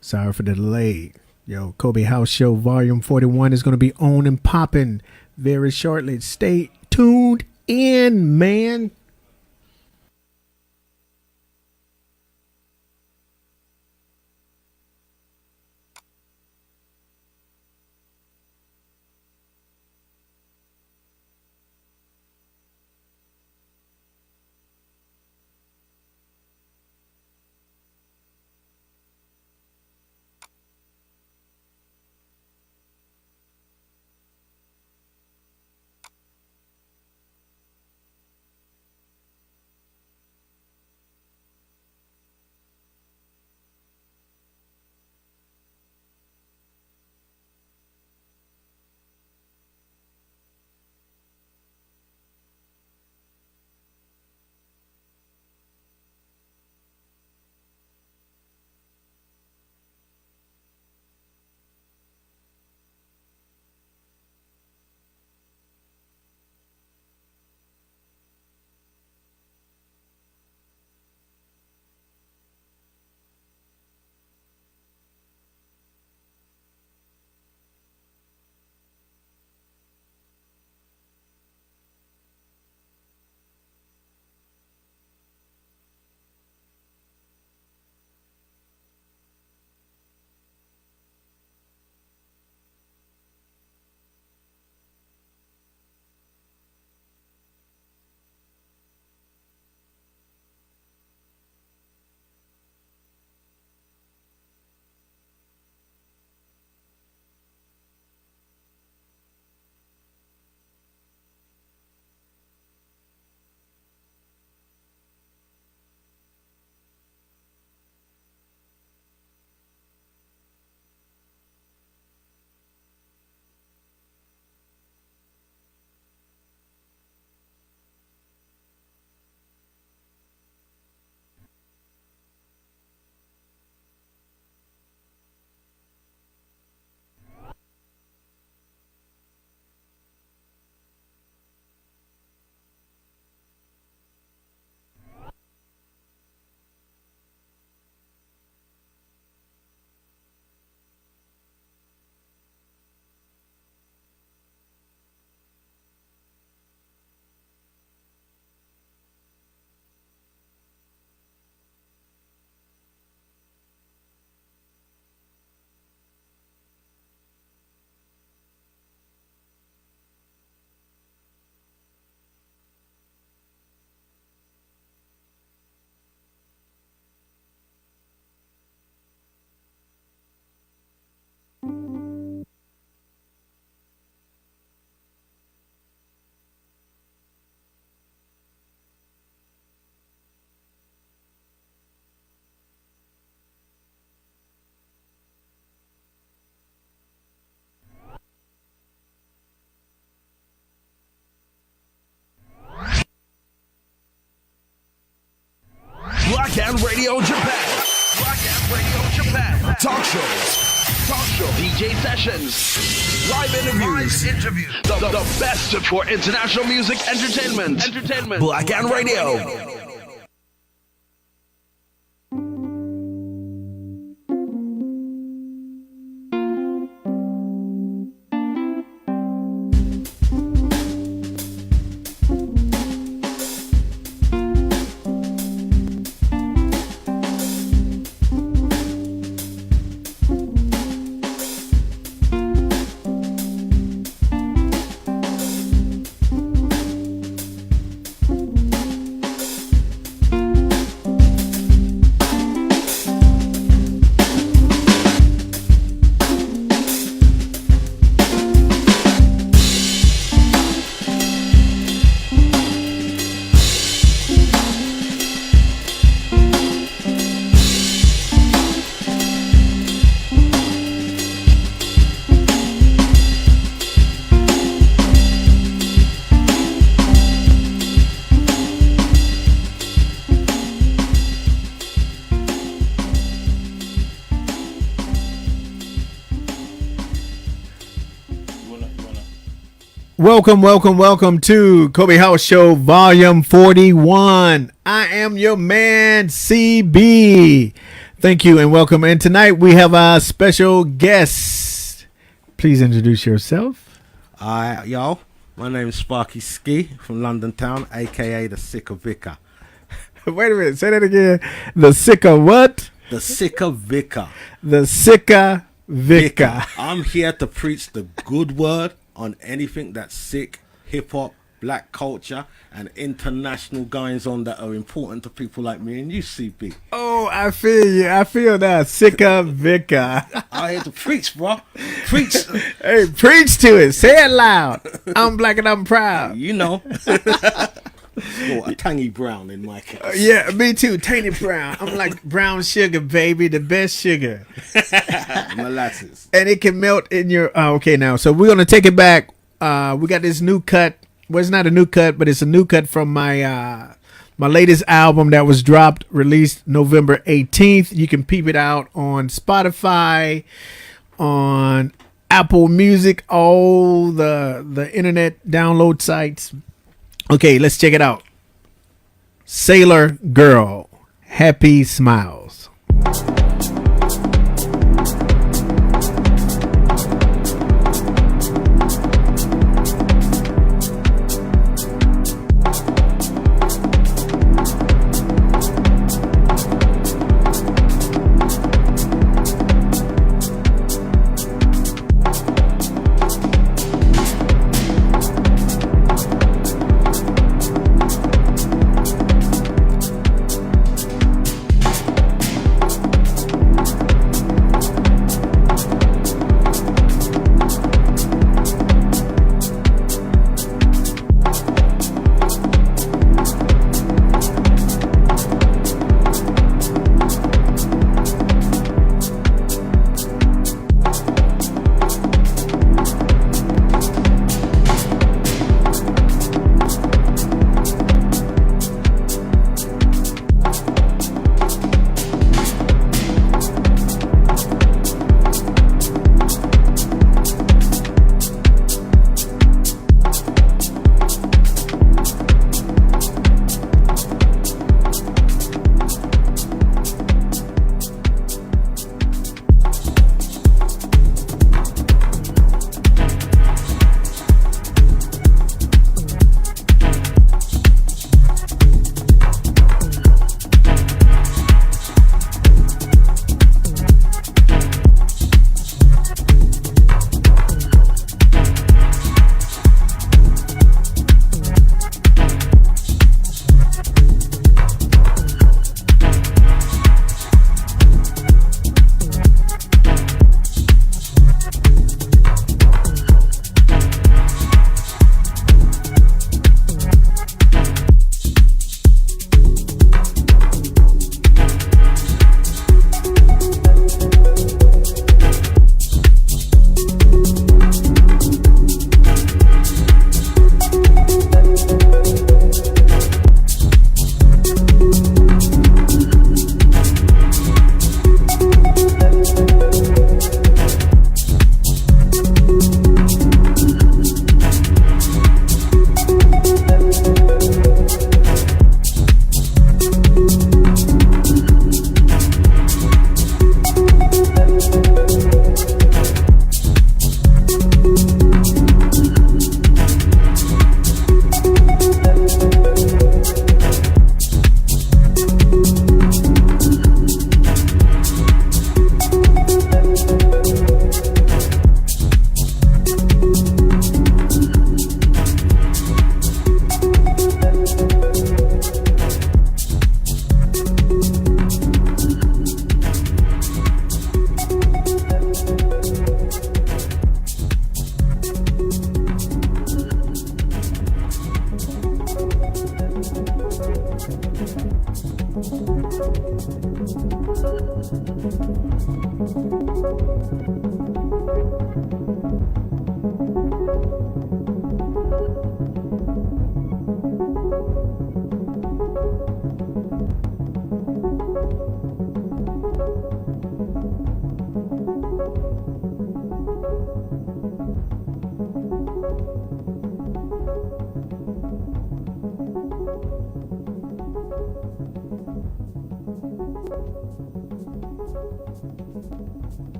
Sorry for the delay. Yo, Kobe House Show Volume 41 is going to be on and popping very shortly. Stay tuned in, man. Blackan Radio Japan. Blackan Radio Japan. Talk show, DJ sessions, live interviews. The best for international music entertainment. Blackan Radio. Welcome to Kobe House Show Volume 41. I am your man, CB. Thank you and welcome. And tonight we have a special guest. Please introduce yourself. Yo, my name is Sparky Ski from London Town, aka the Sicker Vicar. Wait a minute, say that again. The Sicker what? The Sicker Vicar. The Sicker Vicar. I'm here to preach the good word on anything that's sick, hip hop, black culture, and international goings on that are important to people like me and you, CB. Oh, I feel you. I feel that. Sicker Vicar. I'm here to preach, bro. Preach. Hey, preach to it. Say it loud. I'm black and I'm proud. You know. Or a tangy brown in my case. Yeah, me too. Tangy brown. I'm like brown sugar, baby. The best sugar. Molasses. And it can melt in your... okay, now. So we're going to take it back. We got this new cut. Well, it's not a new cut, but it's a new cut from my my latest album that was dropped, released November 18th. You can peep it out on Spotify, on Apple Music, all the internet download sites. Okay, let's check it out. Sailor Girl, Happy Smiles.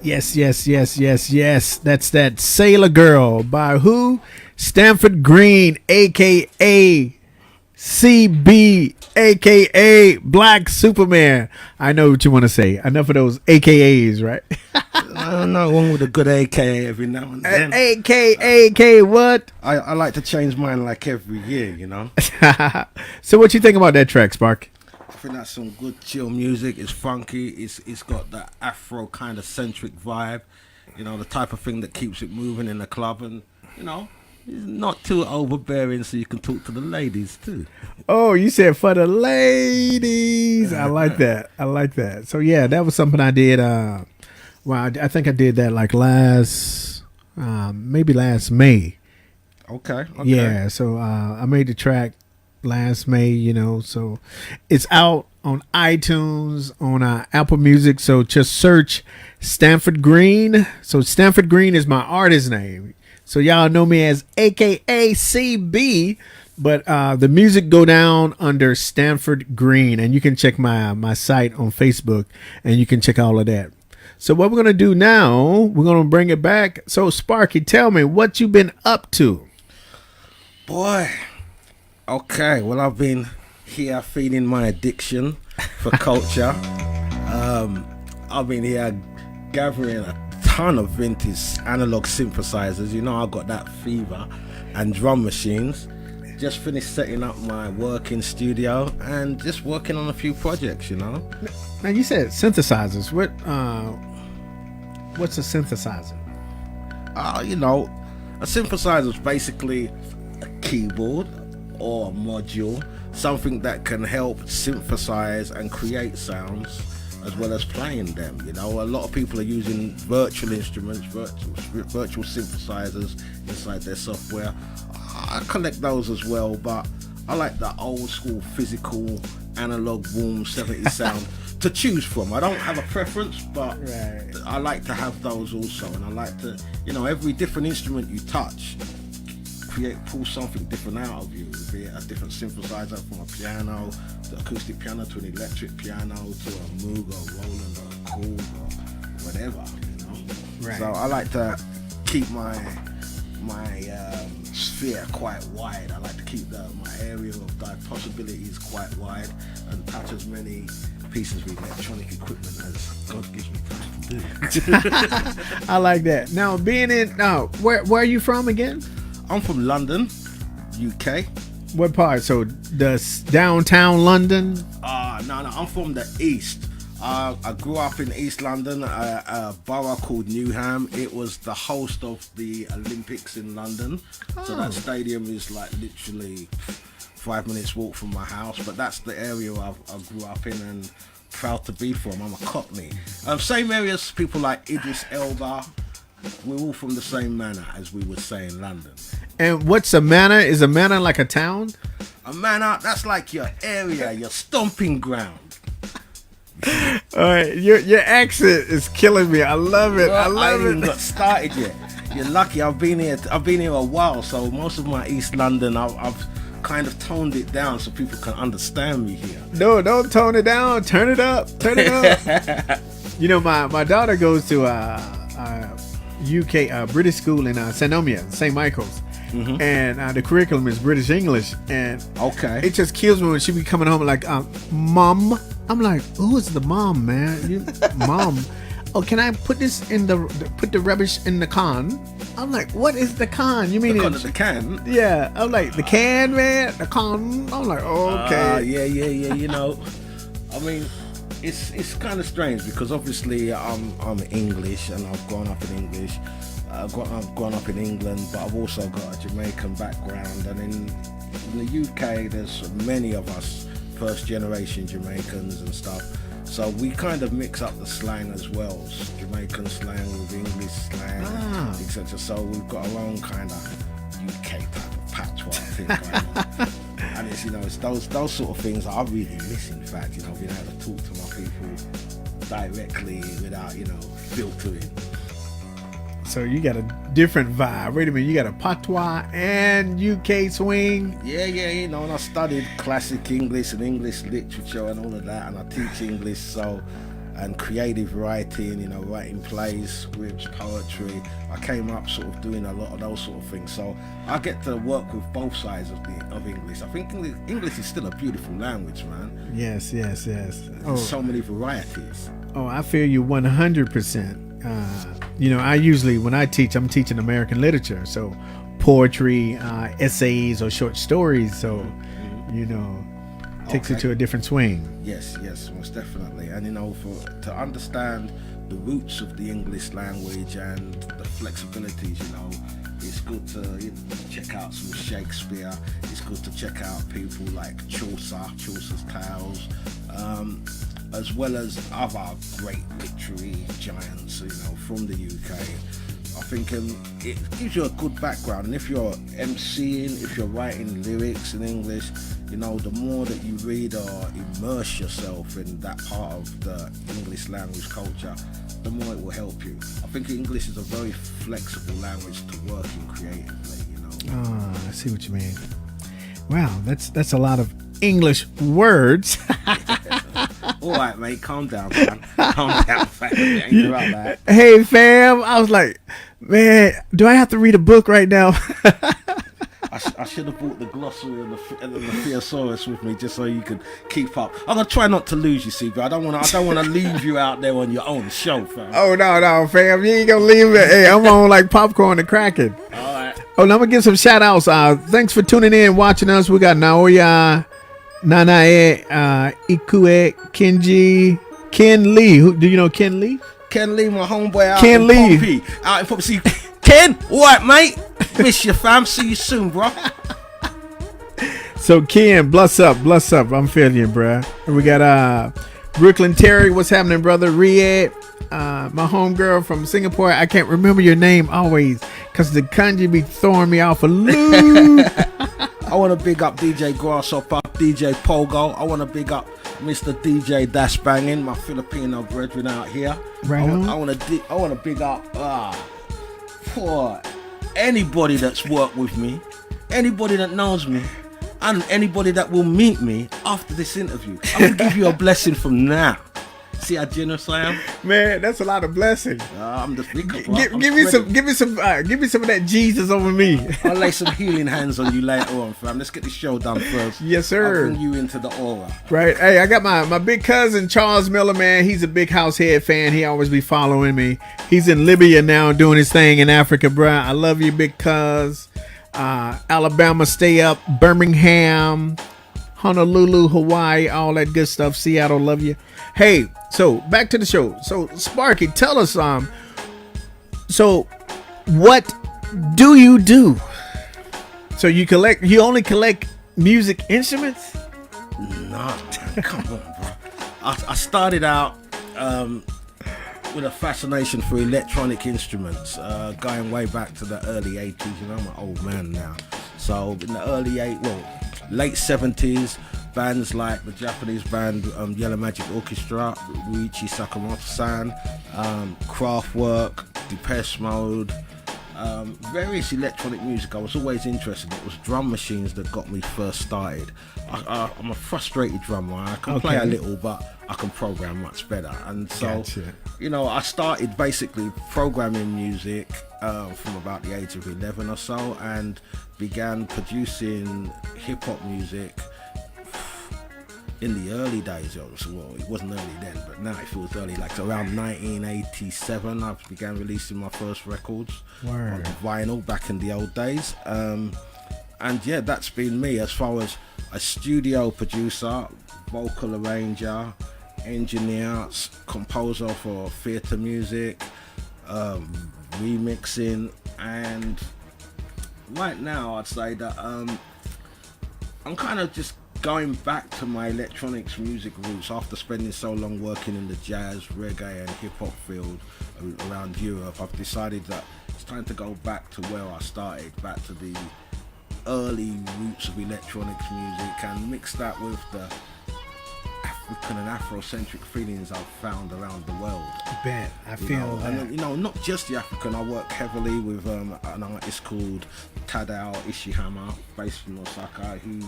Yes, yes, yes, yes, yes. That's that Sailor Girl by Houe? Stanford Green, a.k.a. CB, a.k.a. Black Superman. I know what you want to say. Enough of those AKAs, right? I don't know, one with a good AKA every now and then. AKA what? I like to change mine like every year, you know. So what you think about that track, Spark? I think that's some good chill music. It's funky. It's got that Afro kind of centric vibe. You know, the type of thing that keeps it moving in the club, and you know, it's not too overbearing, so you can talk to the ladies too. Oh, you said for the ladies. I like that. I like that. So yeah, that was something I did. Well, I think I did that like maybe last May. Okay. Yeah. So I made the track last May, you know, so it's out on iTunes, on Apple Music. So just search Stanford Green. So Stanford Green is my artist name. So y'all know me as AKA CB, but the music go down under Stanford Green, and you can check my site on Facebook, and you can check all of that. So what we're gonna do now, we're gonna bring it back. So Sparky, tell me what you been up to. Boy. Okay, well, I've been here feeding my addiction for culture. I've been here gathering a ton of vintage analog synthesizers. You know, I got that fever, and drum machines. Just finished setting up my working studio and just working on a few projects, you know. Now you said synthesizers. What's a synthesizer? You know, a synthesizer is basically a keyboard or a module, something that can help synthesize and create sounds as well as playing them. You know, a lot of people are using virtual instruments, virtual synthesizers inside their software. I collect those as well, but I like the old school physical analog warm 70s sound to choose from. I don't have a preference, but right. I like to have those also, and I like to, you know, every different instrument you touch pull something different out of you, be it a different synthesizer, from a piano to acoustic piano to an electric piano to a Moog or Roland or a Korg or whatever, you know. Right. So I like to keep my sphere quite wide. I like to keep my area of possibilities quite wide and touch as many pieces with electronic equipment as God gives me time to do. I like that. Now, being in, where are you from again? I'm from London, UK. What part? So the downtown London? No, I'm from the east. I grew up in East London, a borough called Newham. It was the host of the Olympics in London. So that stadium is like literally 5 minutes walk from my house. But that's the area I grew up in and proud to be from. I'm a Cockney. Same area as people like Idris Elba. We're all from the same manor, as we would say in London. And what's a manor? Is a manor like a town? A manor, that's like your area, your stomping ground. All right, your accent is killing me. I love it. I love haven't it. even got started yet. You're lucky. I've been here a while, so most of my East London, I've kind of toned it down so people can understand me here. No, don't tone it down. Turn it up. Turn it up. You know, my daughter goes to UK British school in St. Michael's. Mm-hmm. And the curriculum is British English, and it just kills me when she be coming home like, Mom. I'm like, who is the mom, man? You, Mom. Oh, can I put this put the rubbish in the can? I'm like, what is the can? You mean the can? Yeah. I'm like, the can, man, the can. I'm like, okay. Yeah. You know, I mean, it's kind of strange because obviously I'm English and I've grown up in English. I've grown up in England, but I've also got a Jamaican background. And in the UK, there's many of us first generation Jamaicans and stuff. So we kind of mix up the slang as well, Jamaican slang with English slang, etc. So we've got our own kind of UK type of patois thing going on. And it's, you know, it's those sort of things that I really miss, in fact, you know, being able to talk to my people directly without, you know, filtering. So you got a different vibe. Wait a minute, you got a patois and UK swing. Yeah, you know, and I studied classic English and English literature and all of that, and I teach English, and creative writing, you know, writing plays, scripts, poetry. I came up sort of doing a lot of those sort of things, so I get to work with both sides of English. I think English is still a beautiful language, man. Yes. So many varieties. Oh, I feel you 100%. You know, I usually, when I teach, I'm teaching American literature, so poetry, essays, or short stories. So, you know, takes it to a different swing. Yes, most definitely. And you know, to understand the roots of the English language and the flexibilities, you know, it's good to check out some Shakespeare. It's good to check out people like Chaucer's Tales. As well as other great literary giants, you know, from the UK. I think it gives you a good background, and if you're MCing, if you're writing lyrics in English, you know, the more that you read or immerse yourself in that part of the English language culture, the more it will help you. I think English is a very flexible language to work in creatively, you know. I see what you mean. Wow, that's a lot of English words. All right, mate, calm down, man. Calm down, fam. Ain't about that. Hey, fam. I was like, man, do I have to read a book right now? I should have brought the glossary and the thesaurus with me just so you could keep up. I'm gonna try not to lose you, see, but I don't want to leave you out there on your own show, fam. Oh no, fam, you ain't gonna leave it. Hey, I'm on like popcorn and cracking. All right. Oh, now I'm gonna give some shout outs. Thanks for tuning in, watching us. We got Naoya, Nanae, Ikue, Kenji, Ken Lee. Do you know Ken Lee? Ken Lee, my homeboy out Ken in Lee. Pompey. Out in Pompey. See, Ken, all right, mate. Miss you, fam. See you soon, bro. So Ken, bless up. I'm feeling you, bruh. And we got Brooklyn Terry. What's happening, brother? Riyadh, my homegirl from Singapore. I can't remember your name always because the kanji be throwing me off a loop. I want to big up DJ Grasshopper, DJ Pogo. I want to big up Mr. DJ Dash Banging, my Filipino brethren out here. Right on. I want to big up for anybody that's worked with me, anybody that knows me, and anybody that will meet me after this interview. I'm going to give you a blessing from now. See how generous I am? Man, that's a lot of blessing. I'm the big Give me some of that Jesus over me. I'll lay some healing hands on you later on, fam. Let's get the show done first. Yes, sir. I'll bring you into the aura. Right. Hey, I got my big cousin Charles Miller, man. He's a big Househead fan. He always be following me. He's in Libya now doing his thing in Africa, bruh. I love you, big cuz. Alabama, stay up. Birmingham, Honolulu, Hawaii, all that good stuff. Seattle, love you. Hey, so back to the show. So Sparky, tell us so what do you do? So you only collect music instruments? Nah, come on, bro. I started out with a fascination for electronic instruments, going way back to the early 80s. You know, I'm an old man now. So in the late 70s, bands like the Japanese band Yellow Magic Orchestra, Ryuichi Sakamoto-san, Kraftwerk, Depeche Mode, various electronic music I was always interested in. It was drum machines that got me first started. I'm a frustrated drummer. I can play a little, but I can program much better. And so, you know, I started basically programming music from about the age of 11 or so, and began producing hip-hop music in the early days. Well, it wasn't early then, but now it feels early. Like around 1987, I began releasing my first records on vinyl back in the old days. And yeah, that's been me as far as a studio producer, vocal arranger, engineer, composer for theatre music, remixing, and right now I'd say that I'm kind of just going back to my electronics music roots after spending so long working in the jazz, reggae and hip-hop field around Europe. I've decided that it's time to go back to where I started, back to the early roots of electronics music, and mix that with the African and Afrocentric feelings I've found around the world. I feel that. And, you know, not just the African. I work heavily with an artist called Tadao Ishihama, based in Osaka. He's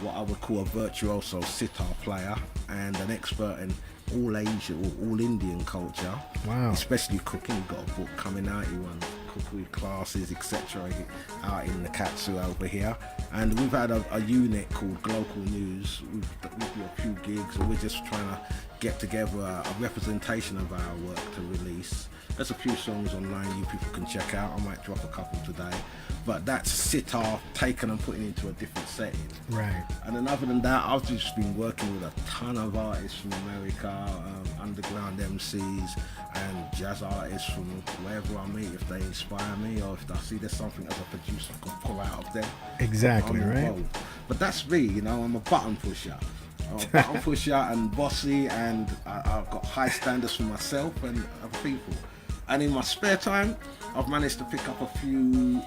what I would call a virtuoso sitar player and an expert in all Asian or all Indian culture. Wow. Especially cooking. He's got a book coming out. He runs cookery classes, etc. out in the Katsu over here. And we've had a unit called Global News. We do a few gigs, and we're just trying to get together a representation of our work to release. There's a few songs online you people can check out. I might drop a couple today. But that's sitar taken and put into a different setting. Right. And then other than that, I've just been working with a ton of artists from America, underground MCs and jazz artists from wherever I meet. If they inspire me or if I see there's something as a producer I can pull out of them. Exactly, right? But that's me, you know, I'm a button pusher. I'm a button pusher and bossy, and I've got high standards for myself and other people. And in my spare time, I've managed to pick up a few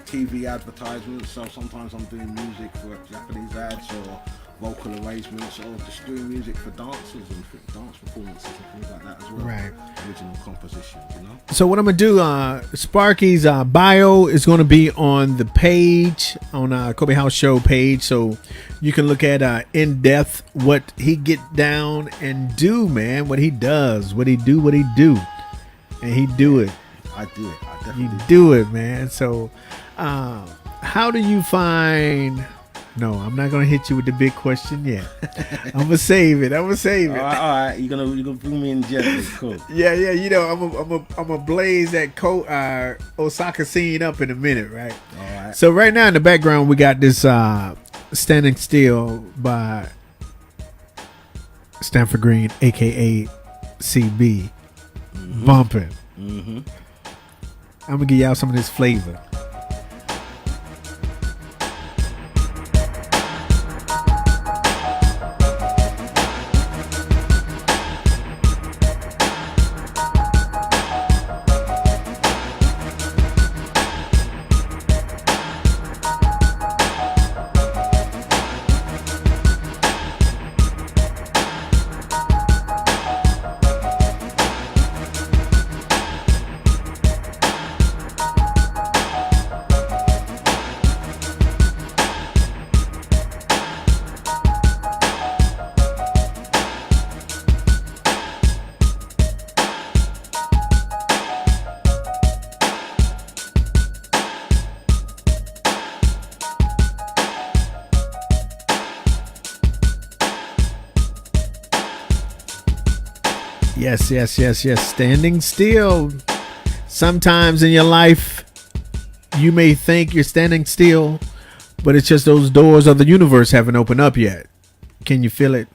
TV advertisements. So sometimes I'm doing music for Japanese ads or vocal arrangements, or just doing music for dancers and for dance performances and things like that as well. Right. Original composition, you know. So what I'm gonna do, Sparky's bio is gonna be on the page, on Kobe House Show page, so you can look at in depth what he get down and do, man. What he does, what he do, and he do it. I do it. I definitely do it, man. So, how do you find? No, I'm not gonna hit you with the big question yet. I'm gonna save it. All right. You're gonna bring me in gently. Cool. Yeah. You know, I'm a blaze that Osaka scene up in a minute, right? All right. So right now in the background we got this "Standing Still" by Stanford Green, aka CB, bumping. Mm-hmm. I'm gonna give y'all some of this flavor. Yes, yes, yes, yes. Standing still. Sometimes in your life, you may think you're standing still, but it's just those doors of the universe haven't opened up yet. Can you feel it?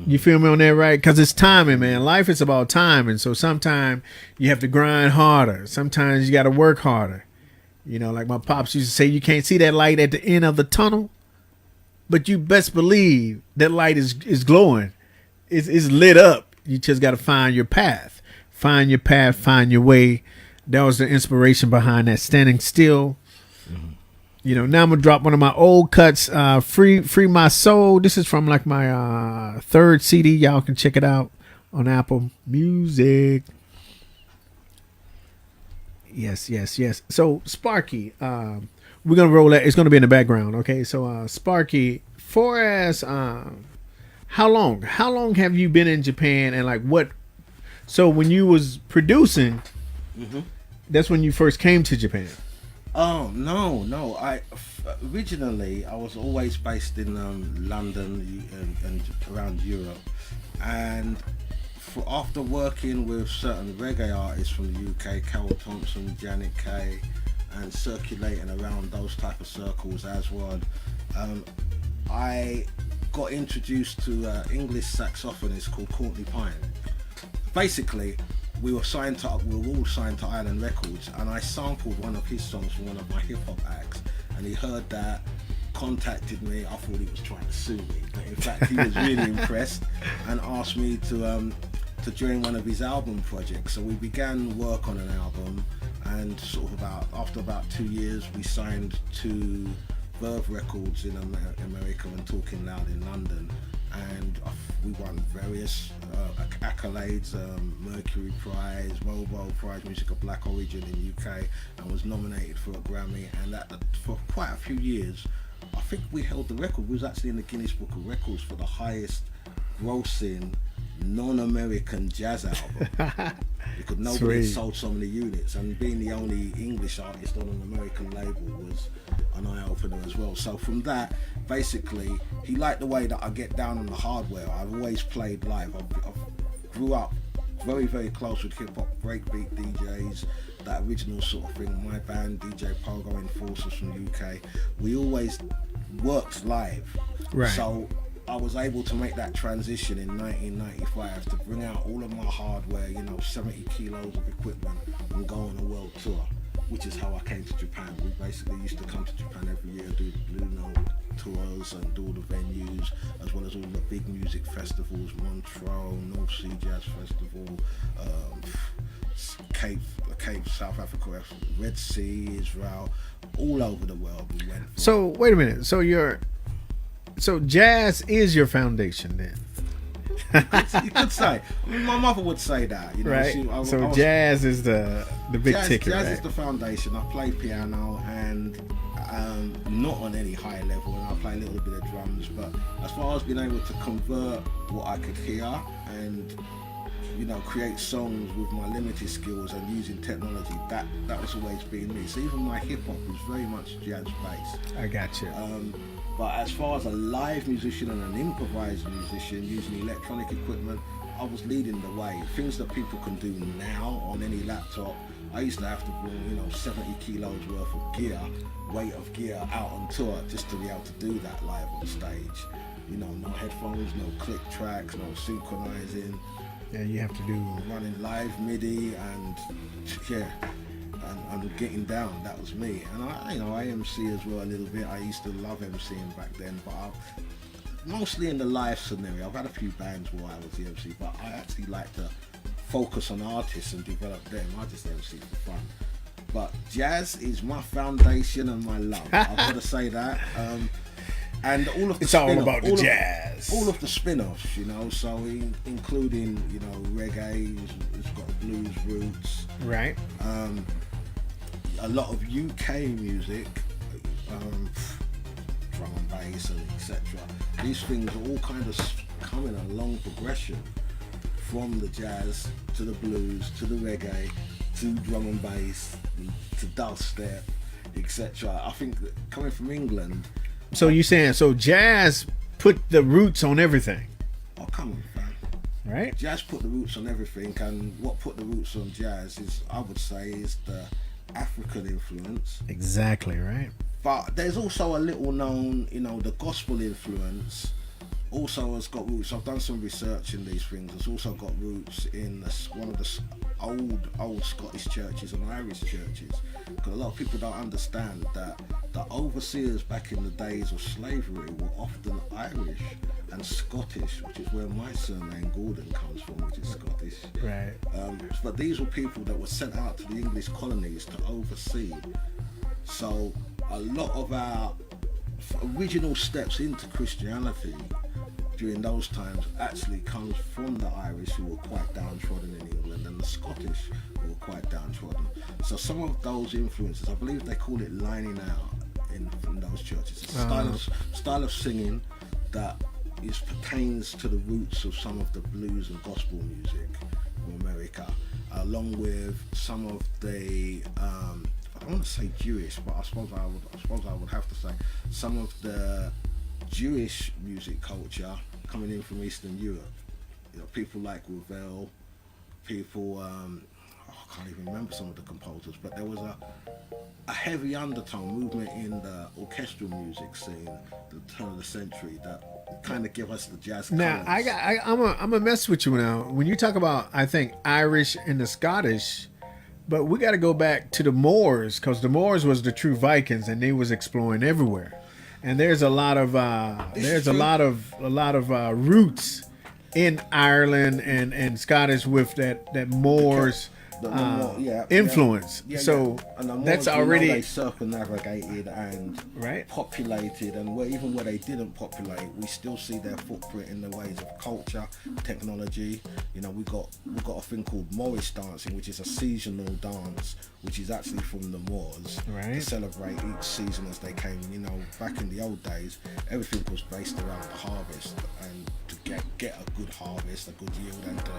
You feel me on that, right? Because it's timing, man. Life is about timing. So sometimes you have to grind harder. Sometimes you got to work harder. You know, like my pops used to say, you can't see that light at the end of the tunnel, but you best believe that light is glowing. It's lit up. You just got to find your path. Find your path, find your way. That was the inspiration behind that. Standing still. Mm-hmm. You know, now I'm gonna drop one of my old cuts. Free My Soul. This is from like my third CD. Y'all can check it out on Apple Music. Yes, yes, yes. So Sparky, we're gonna roll that. It's gonna be in the background. Okay. So Sparky, for as how long have you been in Japan, and like what? So when you was producing, that's when you first came to Japan. Oh no! Originally I was always based in London and around Europe, and after working with certain reggae artists from the UK, Carol Thompson, Janet Kay, and circulating around those type of circles as well, I got introduced to an English saxophonist called Courtney Pine. Basically, we were all signed to Island Records, and I sampled one of his songs from one of my hip hop acts, and he heard that, contacted me. I thought he was trying to sue me, but in fact he was really impressed and asked me to join one of his album projects. So we began work on an album, and sort of after about 2 years we signed to Verve Records in America and Talking Loud in London, and we won various accolades, Mercury Prize, Volvo Prize, Music of Black Origin in UK, and was nominated for a Grammy. And for quite a few years, I think we held the record. We was actually in the Guinness Book of Records for the highest grossing non-American jazz album, because nobody had sold so many units, and being the only English artist on an American label was an eye-opener as well. So from that, basically, he liked the way that I get down on the hardware. I've always played live. I grew up very, very close with hip-hop breakbeat DJs, that original sort of thing. My band, DJ Pogo Enforcers from the UK, we always worked live. Right. So I was able to make that transition in 1995 to bring out all of my hardware, 70 kilos of equipment, and go on a world tour, which is how I came to Japan. We basically used to come to Japan every year, do the Blue Note tours and do all the venues, as well as all the big music festivals, Montreux, North Sea Jazz Festival, Cape, South Africa, Red Sea, Israel, all over the world we went. So wait a minute. So jazz is your foundation then? You could say. I mean, my mother would say that. Right. Jazz is the big ticket. Jazz right? is the foundation. I play piano and not on any high level, and I play a little bit of drums. But as far as being able to convert what I could hear and create songs with my limited skills and using technology, that was always been me. So even my hip hop is very much jazz based. I got you. But as far as a live musician and an improvised musician using electronic equipment, I was leading the way. Things that people can do now on any laptop, I used to have to bring 70 kilos worth of weight of gear out on tour just to be able to do that live on stage. No headphones, no click tracks, no synchronizing. Yeah, you have to do running live MIDI and and getting down. That was me. And I MC as well a little bit. I used to love MCing back then, but mostly in the live scenario. I've had a few bands where I was the MC, but I actually like to focus on artists and develop them. I just MC for fun. But jazz is my foundation and my love. I've got to say that. And all of the all about the jazz. All of the spin-offs, so including, reggae, it's got blues roots. Right. A lot of UK music, drum and bass and etc. These things are all kind of come in a long progression from the jazz to the blues to the reggae to drum and bass to dubstep, etc. I think that coming from England. So you saying jazz put the roots on everything? Oh, come on, fam. Right. Jazz put the roots on everything, and what put the roots on jazz is, I would say, is the African influence. Exactly, right. But there's also a little known, the gospel influence also has got roots. I've done some research in these things. It's also got roots in one of the old Scottish churches and Irish churches. Because a lot of people don't understand that the overseers back in the days of slavery were often Irish and Scottish, which is where my surname Gordon comes from, which is Scottish. Right. But these were people that were sent out to the English colonies to oversee. So a lot of our original steps into Christianity during those times actually comes from the Irish, who were quite downtrodden in England, and the Scottish, who were quite downtrodden. So some of those influences, I believe they call it lining out in those churches. It's a style of singing that pertains to the roots of some of the blues and gospel music from America, along with some of the I don't want to say Jewish, but I suppose I would have to say some of the Jewish music culture coming in from Eastern Europe. People like Ravel, people I can't even remember some of the composers, but there was a heavy undertone movement in the orchestral music scene at the turn of the century that kind of give us the jazz now colors. I'm a mess with you now when you talk about, I think, Irish and the Scottish. But we got to go back to the Moors, because the Moors was the true Vikings, and they was exploring everywhere. And there's a lot of roots in Ireland and Scottish with that Moors influence. So and the Moors, that's already they circumnavigated and right populated, and even where they didn't populate, we still see their footprint in the ways of culture, technology. We've got a thing called Morris dancing, which is a seasonal dance, which is actually from the Moors, right, to celebrate each season as they came. Back in the old days, everything was based around the harvest, and to get a good harvest, a good yield, and to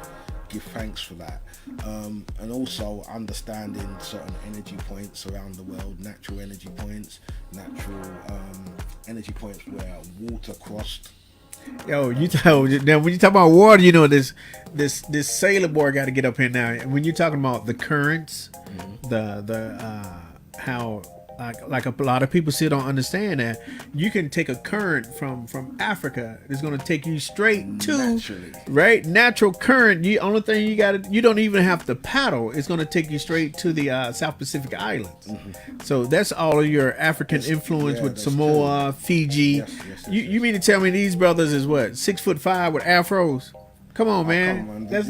give thanks for that, and also understanding certain energy points around the world, natural energy points where water crossed. Now when you talk about water, this sailor boy got to get up here now. And when you're talking about the currents, the how like a lot of people still don't understand that you can take a current from Africa. It's going to take you straight to naturally, right, natural current. Only thing you don't even have to paddle. It's going to take you straight to the South Pacific Islands. Mm-hmm. So that's all of your African influence with Samoa, true. Fiji. Yes, you mean to tell me these brothers is what, 6'5" with afros? Come on, man. That's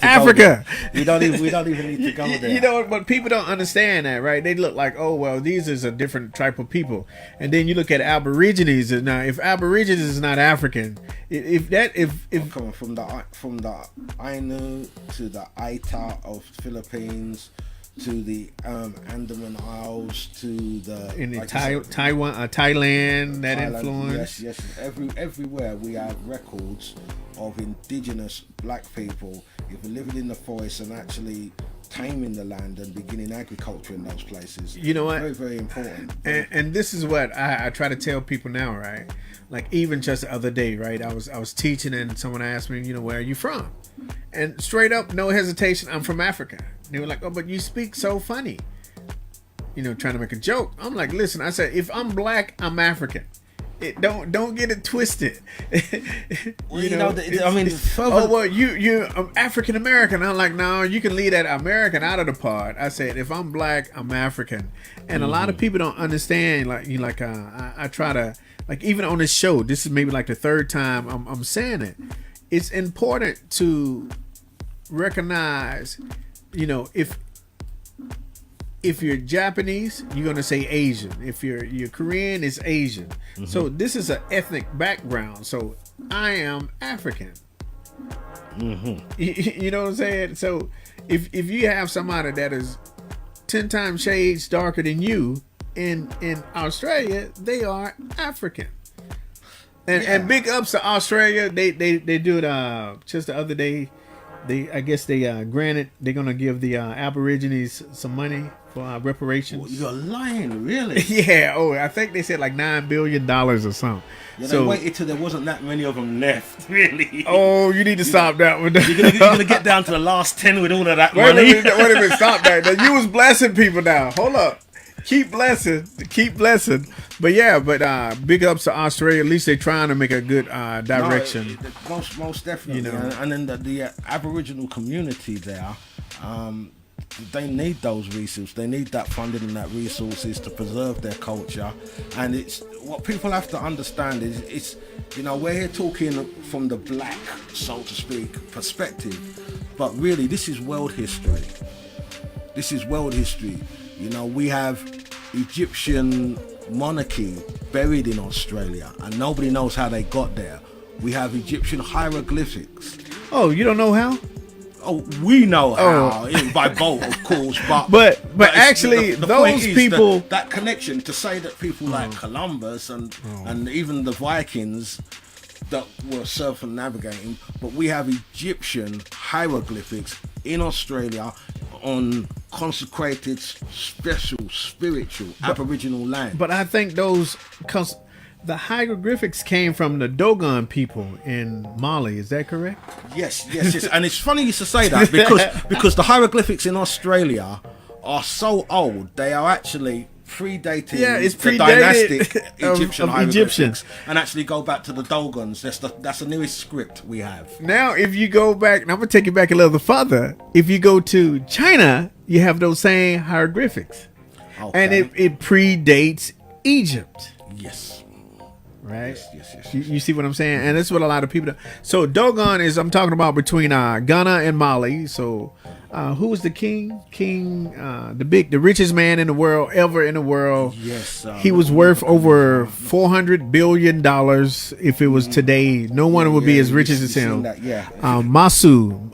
Africa. We don't even need to go there. But people don't understand that, right? They look like, oh well, these is a different type of people. And then you look at Aborigines. Now, if Aborigines is not African, if coming from the Ainu to the Aita of Philippines, to the Andaman Isles, to the Taiwan, Thailand, that influence. Yes. Everywhere we have records of indigenous black people either living in the forest and actually taming the land and beginning agriculture in those places. You know what? Very, very important. And this is what I try to tell people now, right? Like even just the other day, right? I was teaching and someone asked me, where are you from? And straight up, no hesitation, I'm from Africa. And they were like, oh, but you speak so funny. Trying to make a joke. I'm like, listen, I said, if I'm black, I'm African. Don't get it twisted. I'm African American. I'm like, no, you can leave that American out of the part. I said, if I'm black, I'm African. And a lot of people don't understand. I try to, even on this show, this is maybe like the third time I'm saying it. It's important to recognize, if you're Japanese, you're gonna say Asian. If you're Korean, it's Asian. Mm-hmm. So this is an ethnic background. So I am African. Mm-hmm. You know what I'm saying? So if you have somebody that is 10 times shades darker than you in Australia, they are African. And big ups to Australia. They do it just the other day. I guess they granted they're gonna give the Aborigines some money for reparations. You're lying, really? Yeah. Oh, I think they said like $9 billion or something. Yeah, they waited till there wasn't that many of them left, really. Oh, you need to stop that one. You're gonna get down to the last 10 with all of that Wait money. a minute, stop that. Now, you was blessing people now. Hold up. Keep blessing. But yeah, big ups to Australia. At least they're trying to make a good direction. No, most definitely. You know? And then the Aboriginal community there, they need those resources. They need that funding and that resources to preserve their culture. And it's what people have to understand is it's, you know, we're here talking from the black, so to speak, perspective. But really, this is world history. You know, we have Egyptian monarchy buried in Australia, and nobody knows how they got there. We have Egyptian hieroglyphics. Oh, you don't know how? Oh, we know how, by boat, of course. But actually, the those point is people... that connection, to say that people like Columbus and even the Vikings that were circumnavigating, but we have Egyptian hieroglyphics in Australia on consecrated, special, spiritual, Aboriginal land. But I think the hieroglyphics came from the Dogon people in Mali. Is that correct? Yes. And it's funny you should say that because the hieroglyphics in Australia are so old, they are actually predating the dynastic Egyptian hieroglyphics and actually go back to the Dogons. That's the newest script we have. Now, if you go back, and I'm going to take you back a little further. If you go to China, you have those same hieroglyphics. Okay. And it predates Egypt. Yes. Right? Yes. You see what I'm saying? And that's what a lot of people do. So Dogon is, I'm talking about between Ghana and Mali. So who was the king? The richest man in the world, ever in the world. Yes. He was worth over $400 billion. If it was today, no one would be as rich as him. Masu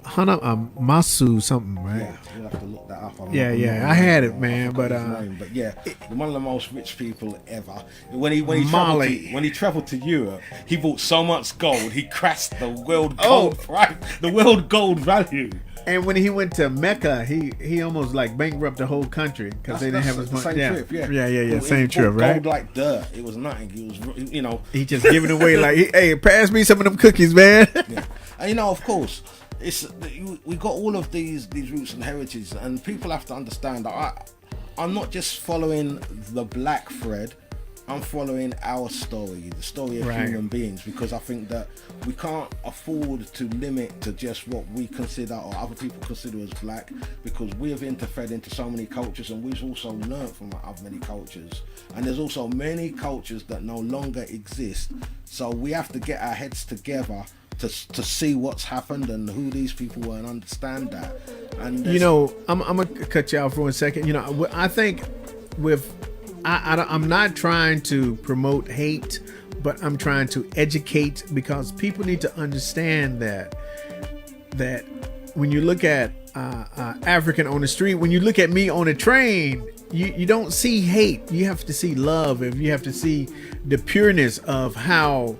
something, right? Yeah, you'll have to look that up. I had it, man. But one of the most rich people ever. When he traveled to Europe, he bought so much gold, he crashed the world gold price, the world gold value. And when he went to Mecca, he almost like bankrupted the whole country because they didn't have as much. Same trip, yeah. Same trip, right? Gold like dirt. It was nothing. He was, you know. He just giving away like, hey, pass me some of them cookies, man. Yeah. And you know, of course, we got all of these roots and heritage, and people have to understand that I'm not just following the black thread. I'm following our story, the story of human beings, because I think that we can't afford to limit to just what we consider or other people consider as black, because we have interfed into so many cultures, and we've also learned from other many cultures. And there's also many cultures that no longer exist. So we have to get our heads together to see what's happened and who these people were and understand that. And you know, I'm gonna cut you off for 1 second. You know, I think I'm not trying to promote hate, but I'm trying to educate, because people need to understand that when you look at African on the street, when you look at me on a train, you don't see hate. You have to see love, and you have to see the pureness of how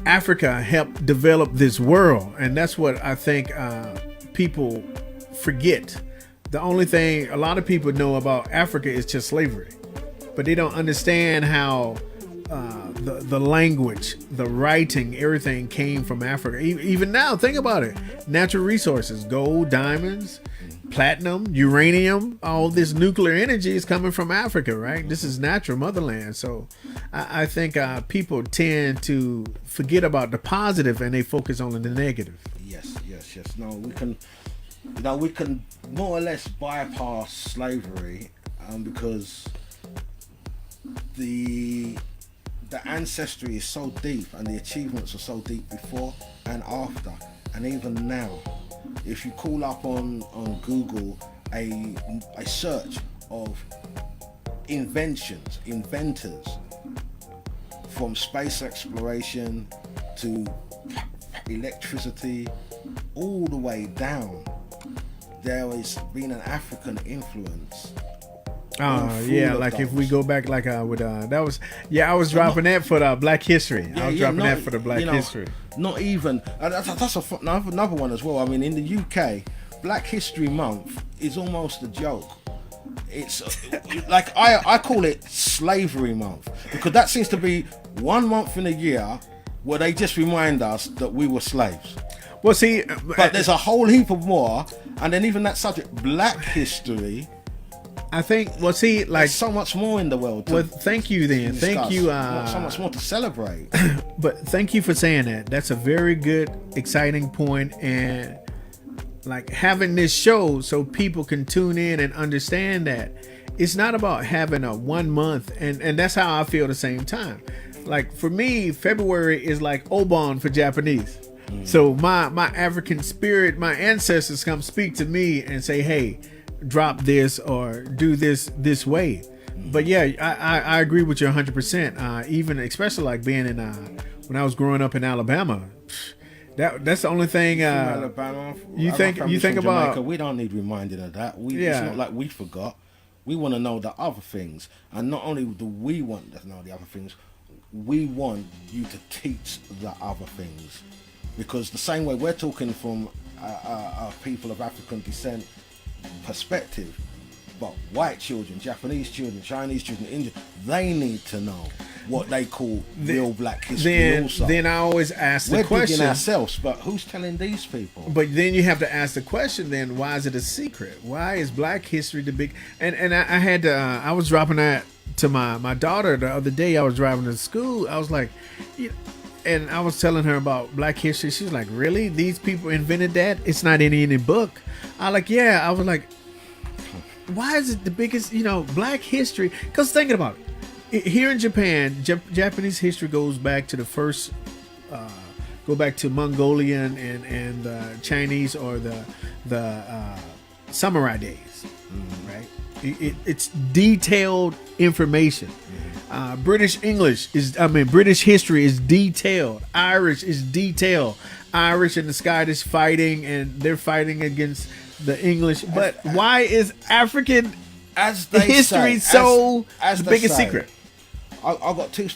Africa helped develop this world. And that's what I think people forget. The only thing a lot of people know about Africa is just slavery. But they don't understand how the language, the writing, everything came from Africa. Even now, think about it. Natural resources, gold, diamonds, platinum, uranium, all this nuclear energy is coming from Africa, right? This is natural motherland. So I think people tend to forget about the positive and they focus on the negative. Yes. No, we can more or less bypass slavery because the ancestry is so deep and the achievements are so deep before and after, and even now. If you call up on Google a search of inventors, from space exploration to electricity, all the way down, there has been an African influence Oh yeah, like if we go back, like with that was I was dropping that for the Black History. I was dropping that for the Black History. Not even that's another one as well. I mean, in the UK, Black History Month is almost a joke. It's like I call it Slavery Month, because that seems to be 1 month in a year where they just remind us that we were slaves. Well, see, but there's a whole heap of more, and then even that subject, Black History. I think. Well, see, like there's so much more in the world. Well, thank you then. Thank you. So much more to celebrate. But thank you for saying that. That's a very good, exciting point, and like having this show so people can tune in and understand that it's not about having a 1 month, and that's how I feel at the same time. Like for me, February is like Obon for Japanese. So my African spirit, my ancestors come speak to me and say, hey, drop this or do this way. But yeah, I agree with you 100%. Even especially like being in when I was growing up in Alabama, that's the only thing. Alabama, you think about Jamaica, we don't need reminding of that. It's not like we forgot. We want to know the other things, and not only do we want to know the other things, we want you to teach the other things. Because the same way we're talking from a people of African descent perspective, but white children, Japanese children, Chinese children, Indian, they need to know what they call real Black history. Then I always ask the question. We're digging ourselves, but who's telling these people? But then you have to ask the question. Then why is it a secret? Why is Black history the big? And I had to. I was dropping that to my daughter the other day. I was driving to school. I was like, and I was telling her about Black history. She was like, really? These people invented that? It's not in any book. I like, yeah. I was like, why is it the biggest, Black history? Because thinking about it, here in Japan, Japanese history goes back to the first, go back to Mongolian and Chinese or the samurai days, right? It's detailed information. British history is detailed. Irish is detailed. Irish and the Scottish fighting, and they're fighting against the English. But why is African history the biggest secret? I've got two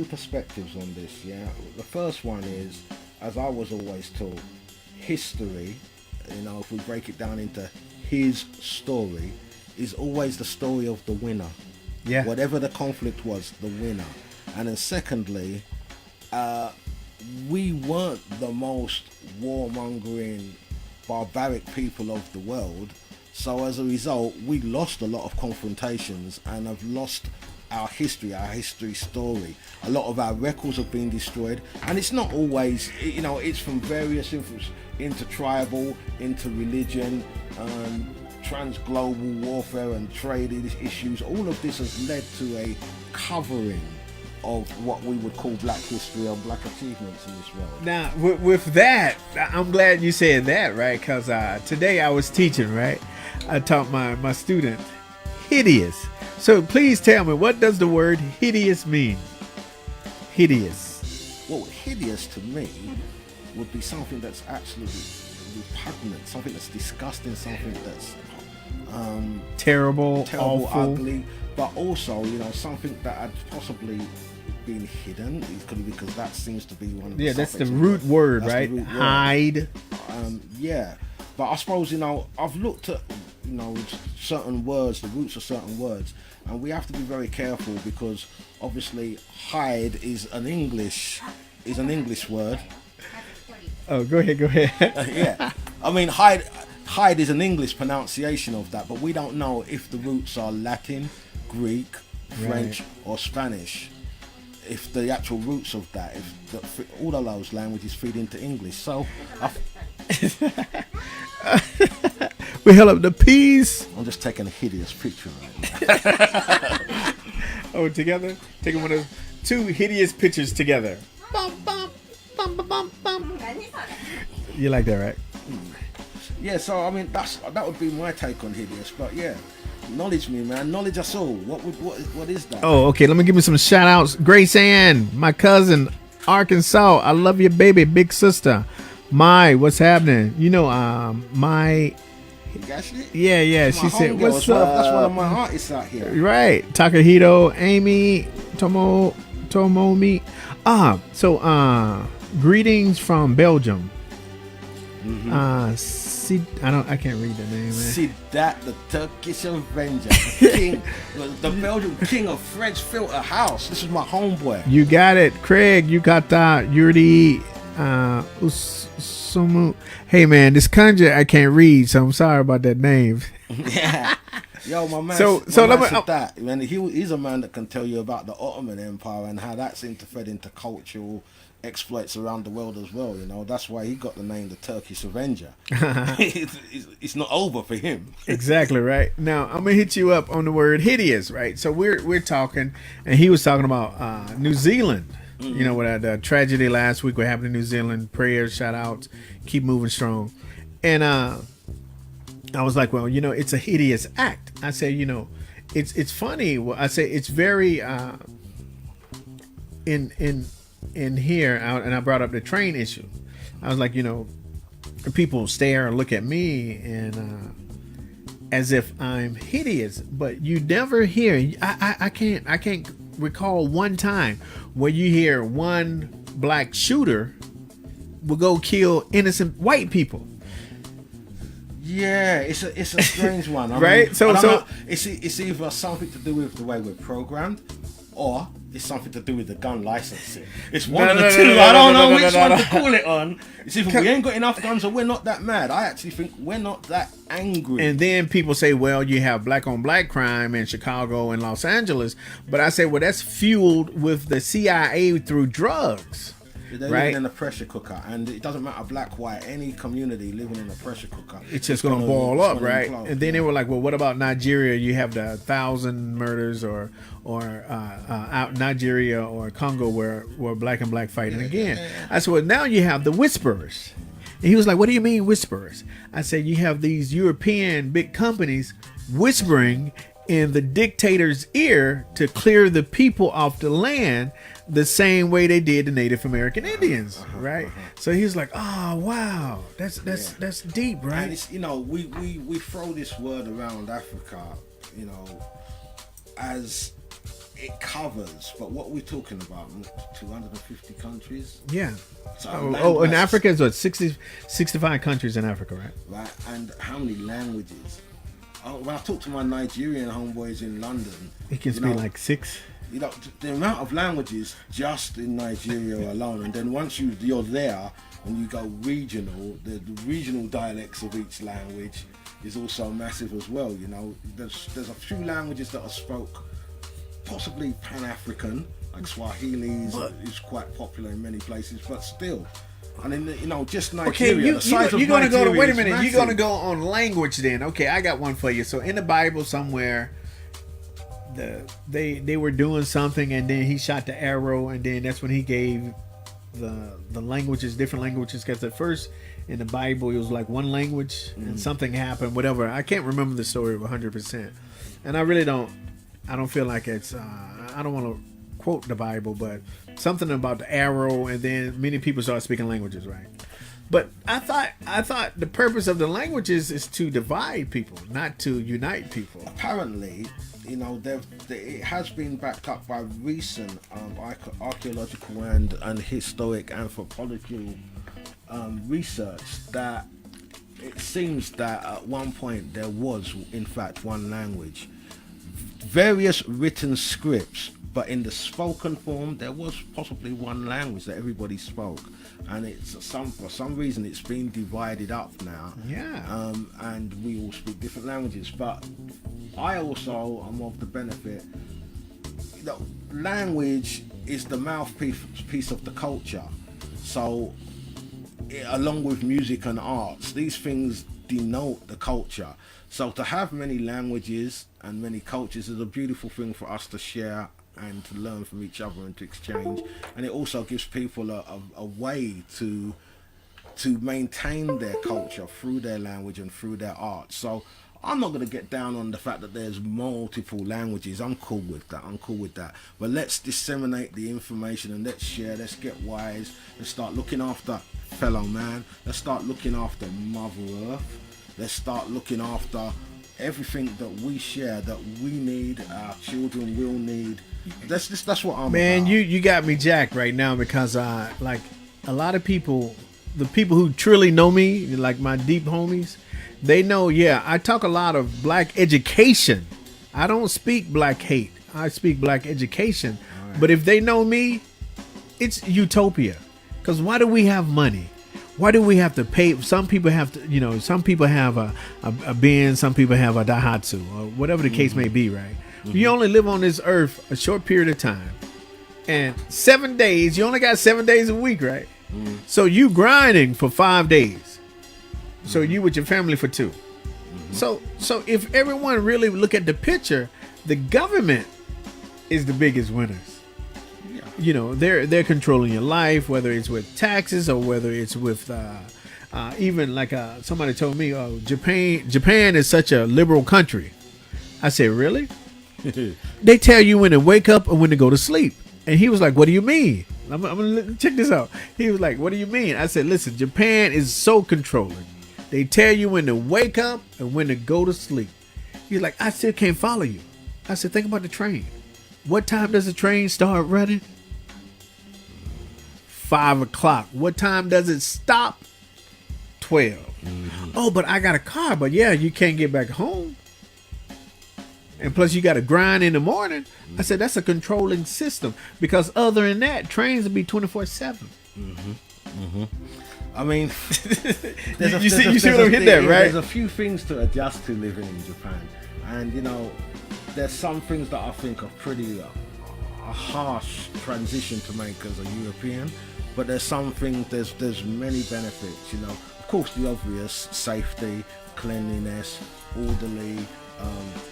perspectives on this. Yeah, the first one is, as I was always told, history. If we break it down into his story, is always the story of the winner. Yeah. Whatever the conflict was, the winner. And then secondly, we weren't the most warmongering, barbaric people of the world. So as a result, we lost a lot of confrontations and have lost our history story. A lot of our records have been destroyed. And it's not always, it's from various influences, into tribal, into religion, trans-global warfare and trade issues. All of this has led to a covering of what we would call Black history or Black achievements in this world. Now, with that, I'm glad you said that, right? Because today I was teaching, right? I taught my student hideous. So please tell me, what does the word hideous mean? Hideous. Well, hideous to me would be something that's absolutely repugnant, something that's disgusting, something that's terrible, awful, ugly, but also something that had possibly been hidden. It could be because that seems to be one of the that's the root word, right? Hide. But I suppose I've looked at certain words, the roots of certain words, and we have to be very careful because obviously hide is an English word. Oh, go ahead. Yeah, I mean hide is an English pronunciation of that, but we don't know if the roots are Latin, Greek, French, or Spanish. If the actual roots of that, all of those languages feed into English. So we held up the peas. I'm just taking a hideous picture right now. Oh, together? Taking one of those two hideous pictures together. Bum, bum, bum, bum, bum, bum. You like that, right? Yeah, so I mean that would be my take on hideous, but yeah. Knowledge me, man. Knowledge us all. What is that? Oh, okay. Let me give me some shout outs. Grace Ann, my cousin, Arkansas. I love you, baby. Big sister. What's happening? My You got it? Yeah. That's She my said, homegirl "What's as well. up?" That's one of my artists out here. Right, Takahito, Amy, Tomomi. Greetings from Belgium. I can't read the name, man. Sidat, the Turkish Avenger, king, the Belgian king of French Filter House. This is my homeboy. You got it, Craig. Yukata, Yuri, Usumu. Hey, man, this kanji I can't read, so I'm sorry about that name. Yeah. Yo, my man. So my let man me. Sidat, man, he's a man that can tell you about the Ottoman Empire and how that's interfed into cultural exploits around the world as well. You know, that's why he got the name the Turkish Avenger. It's not over for him. Exactly right. Now I'm gonna hit you up on the word hideous. Right. So we're talking, and he was talking about New Zealand. You know, with the tragedy last week, what happened in New Zealand. Prayers, shout outs, keep moving strong. And I was like, well, you know, it's a hideous act. I say, you know, it's funny. Well, I say it's very in here, and I brought up the train issue. I was like, you know, people stare and look at me and as if I'm hideous, but you never hear. I can't recall one time where you hear one black shooter will go kill innocent white people. Yeah, it's a strange one, right? Mean, it's either something to do with the way we're programmed, or it's something to do with the gun licensing. It's one of the two. I don't know which one to call it on. It's either we ain't got enough guns or we're not that mad. I actually think we're not that angry. And then people say, well, you have black on black crime in Chicago and Los Angeles. But I say, well, that's fueled with the CIA through drugs. They're living in a pressure cooker, and it doesn't matter black, white, any community living in a pressure cooker. It's just going to boil up, right? And then they were like, well, what about Nigeria? You have the 1,000 murders, or out Nigeria or Congo where black and black fighting again. I said, well, now you have the whisperers. And he was like, what do you mean whisperers? I said, you have these European big companies whispering in the dictator's ear to clear the people off the land the same way they did the Native American Indians, right? So he was like, oh wow, that's deep, right? And it's, you know, we throw this word around Africa, you know, as it covers, but what we're talking about, 250 countries. Yeah. So in Africa is what, 65 countries in Africa, right? Right. And how many languages? When I talk to my Nigerian homeboys in London, it can speak like 6. You know, the amount of languages just in Nigeria alone, and then once you're there and you go regional, the regional dialects of each language is also massive as well. You know, there's a few languages that are spoke possibly Pan-African, like Swahili is quite popular in many places, but still. And then, you know, just Nigeria. Okay, you're going to go to, wait a minute, you're going to go on language then. Okay, I got one for you. So in the Bible somewhere, they were doing something, and then he shot the arrow, and then that's when he gave the languages, different languages, because at first in the Bible it was like one language and something happened, whatever. I can't remember the story of 100%, and I really don't feel like it's I don't want to quote the Bible, but something about the arrow, and then many people start speaking languages, right? But I thought the purpose of the languages is to divide people, not to unite people. Apparently, you know, it has been backed up by recent archaeological and historic anthropological research that it seems that at one point there was, in fact, one language. Various written scripts, but in the spoken form, there was possibly one language that everybody spoke, and for some reason it's been divided up now. Yeah. And we all speak different languages. But I also am of the benefit that language is the mouthpiece of the culture. So, along with music and arts, these things denote the culture. So to have many languages and many cultures is a beautiful thing for us to share and to learn from each other and to exchange, and it also gives people a way to maintain their culture through their language and through their art. So I'm not going to get down on the fact that there's multiple languages. I'm cool with that. But let's disseminate the information and let's share. Let's get wise. Let's start looking after fellow man. Let's start looking after Mother Earth. Let's start looking after everything that we share, that we need, our children will need. That's what I'm Man, about. you got me jacked right now because like a lot of people, the people who truly know me, like my deep homies, they know. Yeah, I talk a lot of black education. I don't speak black hate. I speak black education. Right. But if they know me, it's utopia. Because why do we have money? Why do we have to pay? Some people have to, some people have a Benz, some people have a Daihatsu, or whatever the case may be, right? You only live on this earth a short period of time. And 7 days, you only got 7 days a week, right? So you grinding for 5 days. So you with your family for 2. So if everyone really look at the picture, the government is the biggest winners. They're controlling your life, whether it's with taxes or whether it's with even like somebody told me, Japan is such a liberal country. I said, really? They tell you when to wake up and when to go to sleep. And he was like, what do you mean? I'm gonna check this out. He was like, what do you mean? I said, listen, Japan is so controlling. They tell you when to wake up and when to go to sleep. He's like, I still can't follow you. I said, think about the train. What time does the train start running? 5 o'clock. What time does it stop? 12. Oh, but I got a car. But yeah, you can't get back home. And plus you got to grind in the morning. I said, that's a controlling system. Because other than that, trains will be 24/7. I mean, you see what I'm hitting at, right? There's a few things to adjust to living in Japan. And, there's some things that I think are pretty a harsh transition to make as a European. But there's some things, there's many benefits, Of course, the obvious, safety, cleanliness, orderly,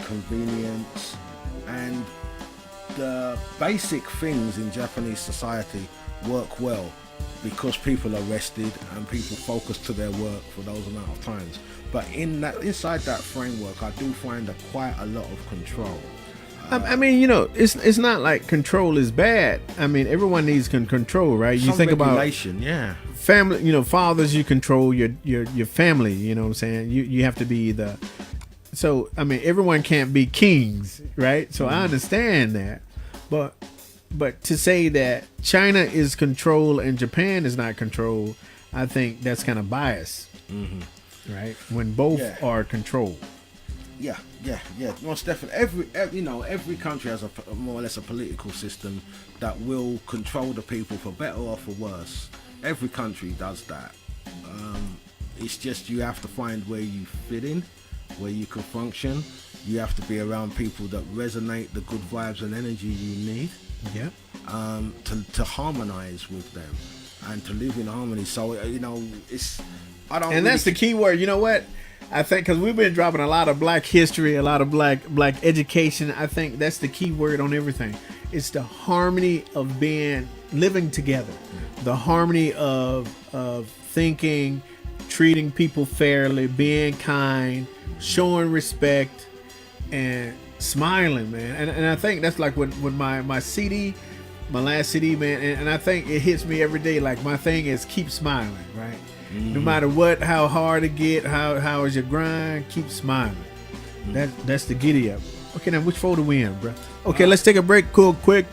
convenience, and the basic things in Japanese society work well because people are rested and people focus to their work for those amount of times. But inside that framework, I do find quite a lot of control. I mean, it's not like control is bad. I mean, everyone needs control, right? You think regulation, about family. Fathers, you control your family. You know what I'm saying? You have to be So I mean, everyone can't be kings, right? So I understand that, but to say that China is control and Japan is not control, I think that's kind of biased, right? When both are controlled. Yeah, most definitely. Every country has a more or less a political system that will control the people for better or for worse. Every country does that. It's just you have to find where you fit in, where you can function. You have to be around people that resonate the good vibes and energy you need. Yeah. To harmonize with them and to live in harmony. So it's that's the key word. You know what? I think because we've been dropping a lot of black history, a lot of black education. I think that's the key word on everything. It's the harmony of living together, the harmony of thinking, treating people fairly, being kind, showing respect, and smiling, man. And I think that's like with my CD, my last CD, man. And I think it hits me every day. Like my thing is keep smiling, right? No matter what, how hard it get, how is your grind, keep smiling. That's the giddy up. Okay, now which folder we in, bro? Okay, let's take a break, quick.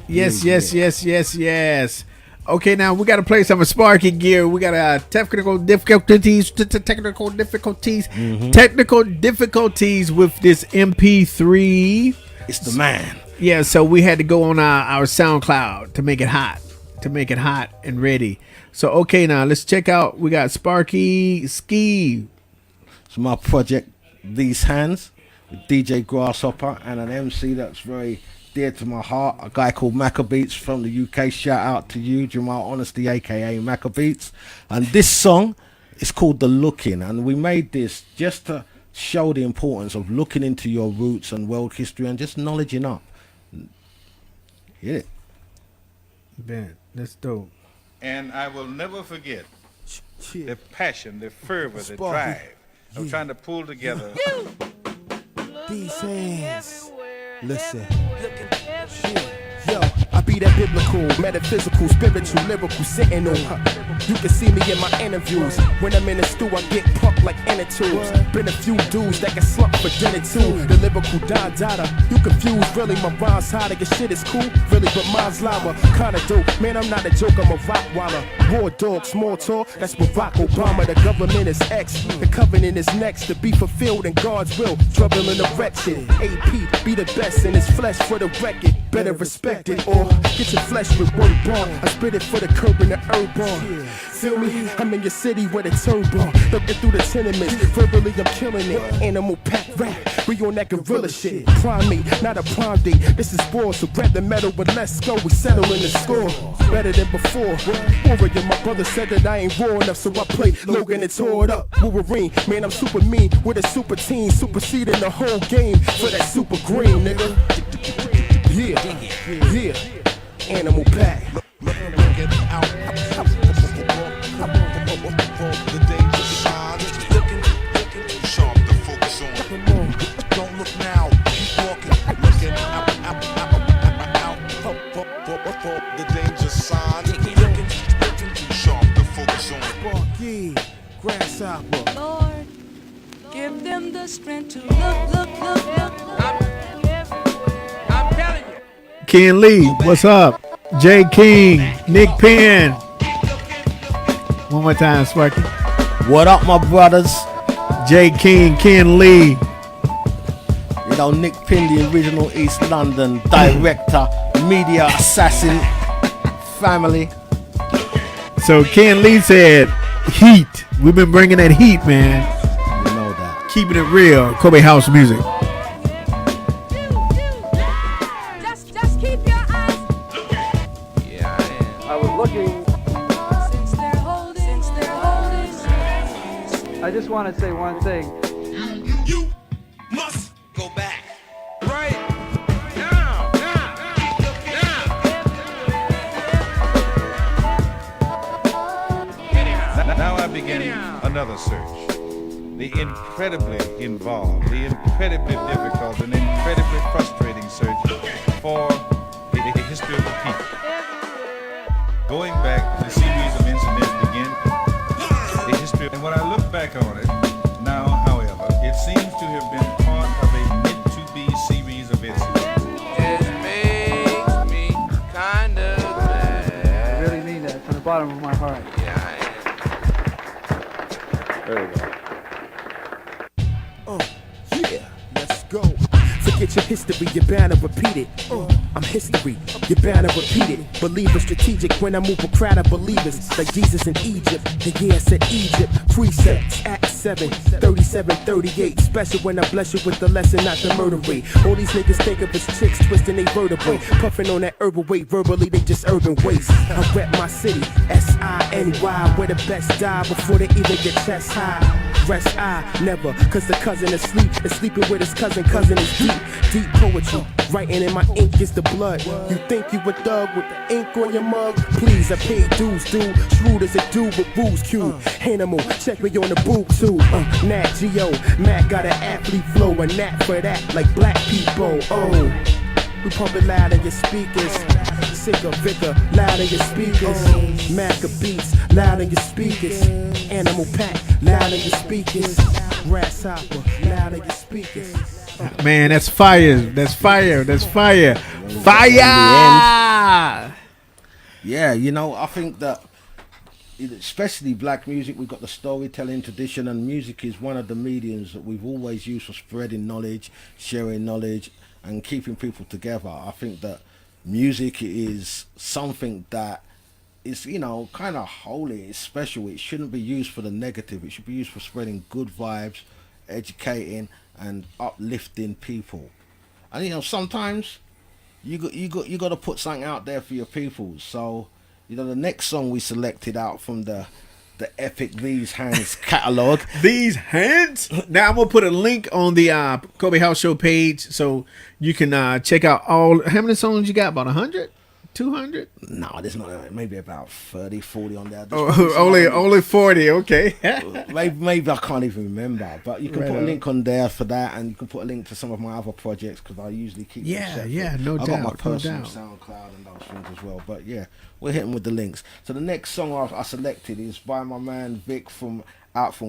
Yes. Okay, now we got to play some Sparky gear. We got technical difficulties with this MP3. It's the man. Yeah, so we had to go on our SoundCloud to make it hot and ready. So, okay, now let's check out. We got Sparky Ski. It's my project, These Hands, with DJ Grasshopper and an MC that's very dear to my heart, a guy called Maccabeats from the UK. Shout out to you, Jamal Honesty, aka Maccabeats. And this song is called The Looking, and we made this just to show the importance of looking into your roots and world history and just knowledging up. Hit it. Man, that's dope. And I will never forget the passion, the fervor, the drive of trying to pull together. These hands. Listen. Yo, I be that biblical, metaphysical, spiritual, lyrical, sitting on. You can see me in my interviews. When I'm in the stew, I get pumped like inner tubes. Been a few dudes that can slump for dinner too. The lyrical dada. You confused, really, my rhymes harder. Your shit is cool, really, but mine's lava. Kinda dope, man, I'm not a joke, I'm a rottweiler. War dog, small talk, that's Barack Obama. The government is X, the covenant is next to be fulfilled in God's will. Trouble in the wretched. AP, be the best in his flesh for the record. Better respect it or get your flesh with word bomb. I spit it for the curb and the urban. Feel me? I'm in your city with a turbo. Looking through the tenements, verbally I'm killing it. Animal pack rap, we on that gorilla shit. Prime me, not a prime date. This is war, so grab the medal but let's go. We settle in the score, better than before. Warrior, my brother said that I ain't raw enough, so I played Logan and tore it up. Wolverine, man, I'm super mean with a super team, superseding the whole game for that super green, nigga. Yeah, animal pack. The danger side, sharp to focus on. Don't look now, keep walking, looking out. The danger side, sharp to focus on. Sparky, grasshopper. Lord, give them the strength to look. I'm telling you. Ken Lee, what's up? Jay King, Nick Penn. One more time, Sparky. What up, my brothers? Jay King, Ken Lee. You know, Nick Penn, the original East London director, media assassin, family. So Ken Lee said, heat. We've been bringing that heat, man. You know that. Keeping it real. Kobe House music. Just keep your eyes. I was looking. Since they're holding. I just want to say one thing. You must go back. Right now. Now I begin another search. The incredibly involved, the incredibly difficult, and incredibly frustrating search for the history of the people. Going back, the series of incidents begin. The history, and when I look back on it now, however, it seems to have been part of a meant-to-be series of incidents. It makes me kind of mad. I really mean that from the bottom of my heart. Yeah, There we go. Yeah, let's go. Forget your history, you're bound to repeat it. I'm history, you're bound to repeat it. Believer strategic when I move a crowd of believers. Like Jesus in Egypt, the yeah, I said Egypt. Precepts, Acts 7, 37, 38. Special when I bless you with the lesson, not the murder rate. All these niggas think of as chicks twisting they vertebrae. Puffing on that herbal weight, verbally they just urban waste. I rep my city, S-I-N-Y, where the best die before they even get chest high. Rest I never, cause the cousin is sleeping with his cousin is deep poetry, writing in my ink is the blood. You think you a thug with the ink on your mug? Please, I paid dues, dude, shrewd as a dude with rules, cube, animal, check me on the boob too, Nat Geo, Matt got an athlete flow, a nat for that, like black people, we pump it loud in your speakers. Sicker, Vicar, loud in your speakers. Maccabeats, loud in your speakers. Animal pack, loud in your speakers. Grasshopper, loud in your speakers. Man, that's fire. That's fire. That's fire. Fire. Yeah, you know, I think that especially black music, we've got the storytelling tradition, and music is one of the mediums that we've always used for spreading knowledge, sharing knowledge, and keeping people together. I think that music is something that is, you know, kind of holy. It's special. It shouldn't be used for the negative. It should be used for spreading good vibes, educating, and uplifting people. And you know, sometimes you got to put something out there for your people. So, you know, the next song we selected out from the epic These Hands catalog. These Hands. Now I'm gonna put a link on the Kobe House Show page so you can check out all. How many songs you got? About 100, 200? No, there's not. Maybe about 30, 40 on there. Only 40. Okay. maybe I can't even remember. But you can put a link on there for that, and you can put a link to some of my other projects because I usually keep. No I doubt. got my personal No doubt. SoundCloud and those things as well. But yeah, we're hitting with the links. So the next song I selected is by my man Vic from